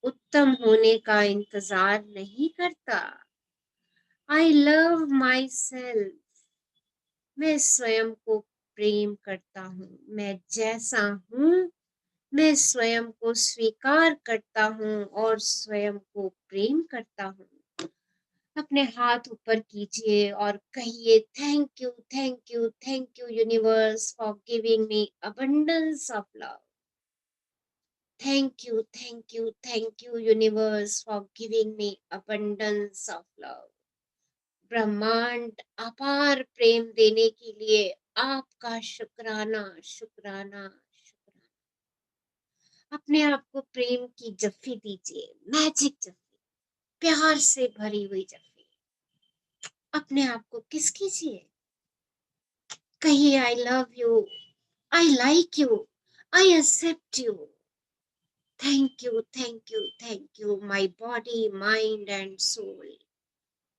उत्तम होने का इंतजार नहीं करता। I love my self. मैं स्वयं को प्रेम करता हूँ। मैं जैसा हूँ मैं स्वयं को स्वीकार करता हूँ और स्वयं को प्रेम करता हूँ। अपने हाथ ऊपर कीजिए और कहिए, thank you, thank you, thank you universe for giving me abundance of love. Thank you, thank you, thank you universe for giving me abundance of love. ब्रह्मांड अपार प्रेम देने के लिए आपका शुक्राना, शुक्राना, शुक्राना। अपने आप को प्रेम की जफ्फी दीजिए, मैजिक जफ्फी, प्यार से भरी हुई जफ्फी। अपने आप को किस कीजिए। कहिए, I love you, I like you, I accept you. Thank you, thank you, thank you my body, mind and soul.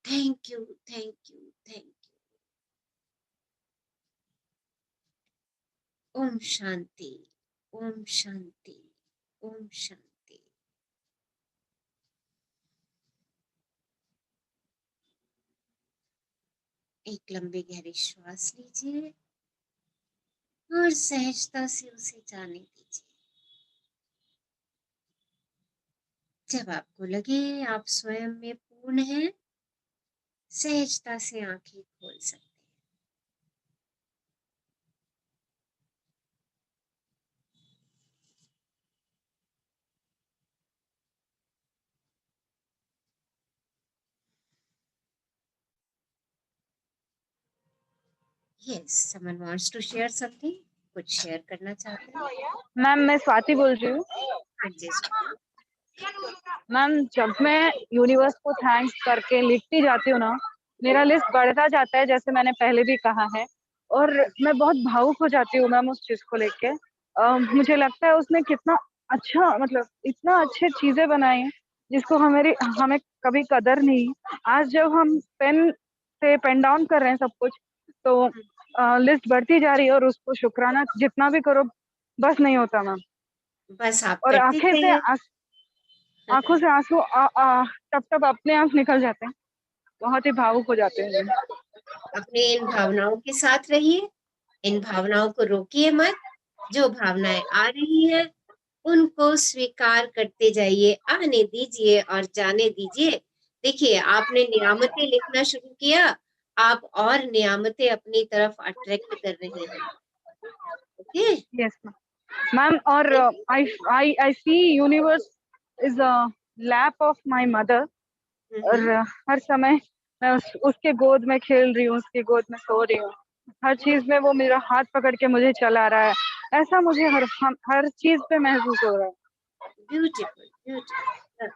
Thank you, thank you, thank you. ओम शांति, ओम शांति, ओम शांति। एक लंबी गहरी श्वास लीजिए और सहजता से उसे जाने दीजिए। जब आपको लगे आप स्वयं में पूर्ण हैं, सहजता से आंखें खोल सकते हैं। Yes, someone wants to share something? कुछ शेयर करना चाहते हैं? मैम मैं स्वाति बोल रही हूँ। हाँ जी स्वाति। मैम जब मैं यूनिवर्स को थैंक्स करके लिखती जाती हूँ ना, मेरा लिस्ट बढ़ता जाता है, जैसे मैंने पहले भी कहा है, और मैं बहुत भावुक हो जाती हूँ मैम उस चीज को लेके। मुझे लगता है उसने कितना अच्छा, मतलब इतना अच्छे चीजें बनाई हैं जिसको हमें कभी कदर नहीं। आज जब हम पेन से पेन डाउन कर रहे हैं सब कुछ, तो लिस्ट बढ़ती जा रही है और उसको शुक्राना जितना भी करो बस नहीं होता मैम। बस आप और करते जाइए। आंखों से आंसू टप टप अपने आप निकल जाते हैं, बहुत ही भावुक हो जाते हैं। अपने इन भावनाओं के साथ रहिए, इन भावनाओं को रोकिए मत। जो भावनाएं आ रही है उनको स्वीकार करते जाइए, आने दीजिए और जाने दीजिए। देखिए, आपने नियामतें लिखना शुरू किया, आप और नियामतें अपनी तरफ अट्रैक्ट कर रहे हैं। ओके? Yes ma'am. और I see universe is a lap of my mother. और हर समय मैं उसके गोद में खेल रही हूँ, उसकी गोद में सो रही हूँ। हर चीज में वो मेरा हाथ पकड़ के मुझे चला रहा है, ऐसा मुझे हर चीज पे महसूस हो रहा है। Beautiful, beautiful.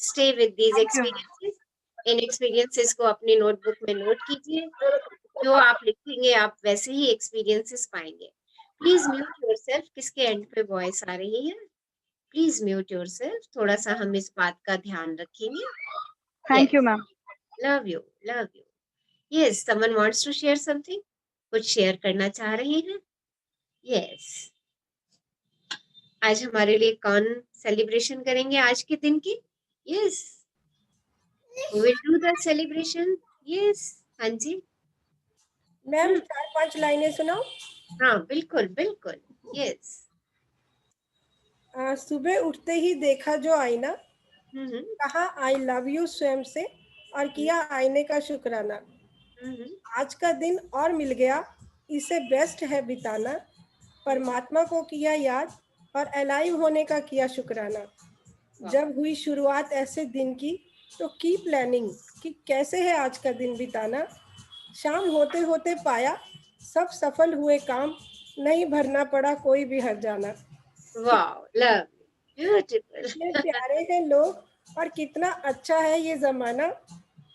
Stay with these experiences. In experiences को अपनी नोटबुक में नोट कीजिए। जो आप लिखेंगे आप वैसे ही एक्सपीरियंसेस पाएंगे। Please mute yourself. किसके एंड पे वॉइस आ रही है? Please mute yourself. थोड़ा सा हम इस बात का ध्यान रखेंगे। Thank you ma'am. Love you, love you. Yes, someone wants to share something. कुछ शेयर करना चाह रहे हैं? यस। आज हमारे लिए कौन सेलिब्रेशन करेंगे आज के दिन की? Yes, who will do the celebration? Yes, हाँ जी। मैम 4-5 लाइनें सुनाओ। हाँ बिल्कुल बिल्कुल। यस। सुबह उठते ही देखा जो आईना, कहा आई लव यू स्वयं से और किया आईने का शुक्राना। आज का दिन और मिल गया, इसे बेस्ट है बिताना। परमात्मा को किया याद और अलाइव होने का किया शुक्राना। जब हुई शुरुआत ऐसे दिन की तो की प्लानिंग कि कैसे है आज का दिन बिताना। शाम होते होते पाया सब सफल हुए काम, नहीं भरना पड़ा कोई भी हर्जाना। Wow, love, beautiful. कितने प्यारे हैं लोग और कितना अच्छा है ये जमाना।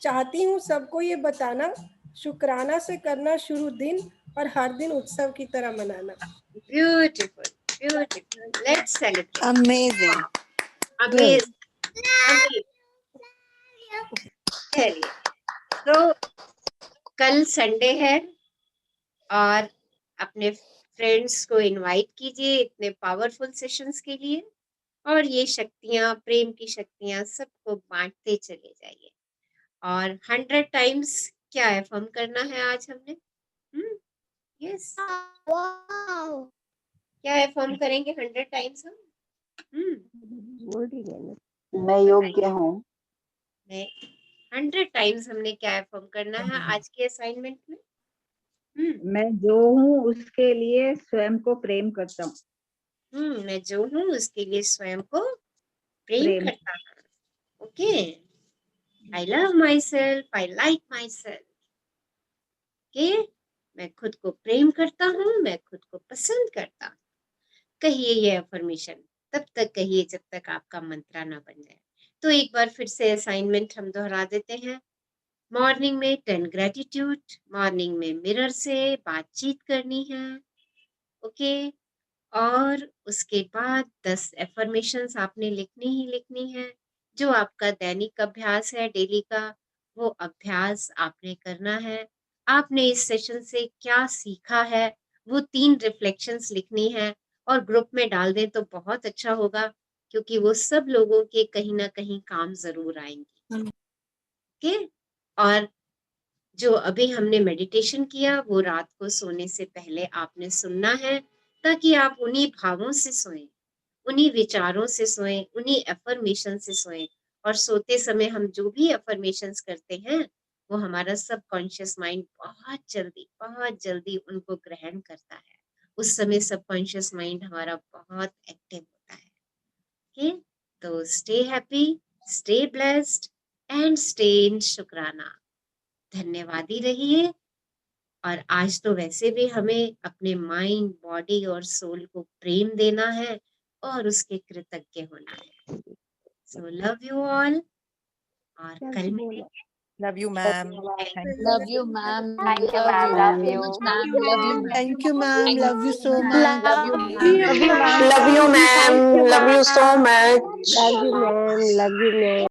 चाहती हूँ सबको ये बताना, शुक्राना से करना शुरू दिन और हर दिन उत्सव की तरह मनाना। Beautiful, beautiful. Let's celebrate. Amazing, amazing. चलिए, तो कल संडे है और अपने फ्रेंड्स को इनवाइट कीजिए इतने पावरफुल सेशंस के लिए, और ये शक्तियां, प्रेम की शक्तियां सबको बांटते चले जाइए। और 100 टाइम्स क्या एफर्म करना है आज हमने? यस, क्या एफर्म करेंगे 100 टाइम्स हम? मैं योग्य हूँ। 100 टाइम्स हमने क्या एफर्म करना है आज के असाइनमेंट में? मैं जो हूँ उसके लिए स्वयं को प्रेम करता हूँ। मैं जो हूँ उसके लिए स्वयं को प्रेम करता हूँ। Okay, I love my self, I like my self. Okay, मैं खुद को प्रेम करता हूँ, मैं खुद को पसंद करता हूँ। कहिए ये अफर्मेशन, तब तक कहिए जब तक आपका मंत्रा ना बन जाए। तो एक बार फिर से असाइनमेंट हम दोहरा देते हैं। मॉर्निंग में 10 ग्रेटिट्यूड, मॉर्निंग में मिरर से बातचीत करनी है। ओके, और उसके बाद 10 एफर्मेशंस आपने लिखनी ही लिखनी है। जो आपका दैनिक अभ्यास है डेली का, वो अभ्यास आपने करना है। आपने इस सेशन से क्या सीखा है वो 3 रिफ्लेक्शंस लिखनी है और ग्रुप में डाल दें तो बहुत अच्छा होगा, क्योंकि वो सब लोगों के कहीं ना कहीं काम जरूर आएंगी। ओके, और जो अभी हमने मेडिटेशन किया वो रात को सोने से पहले आपने सुनना है, ताकि आप उन्हीं भावों से सोएं, उन्हीं विचारों से सोएं, उन्हीं एफर्मेशन से सोएं। और सोते समय हम जो भी एफर्मेशंस करते हैं वो हमारा सबकॉन्शियस माइंड बहुत जल्दी उनको ग्रहण करता है। उस समय सबकॉन्शियस माइंड हमारा बहुत एक्टिव होता है। ओके, तो stay happy, stay blessed and stay in शुक्राना। धन्यवादी रहिए। और आज तो वैसे भी हमें अपने माइंड, बॉडी और सोल को प्रेम देना है और उसके कृतज्ञ होना है। सो लव यू ऑल, और कल मिलेंगे Love you, ma'am. Love you, ma'am. Thank you, ma'am. Love you. Love you, ma'am. Thank you, ma'am. Thank Love you so you, much. ma'am. Love you, ma'am. Love you, ma'am. Love you, ma'am. Love you so much. Love you, ma'am. Love you, ma'am.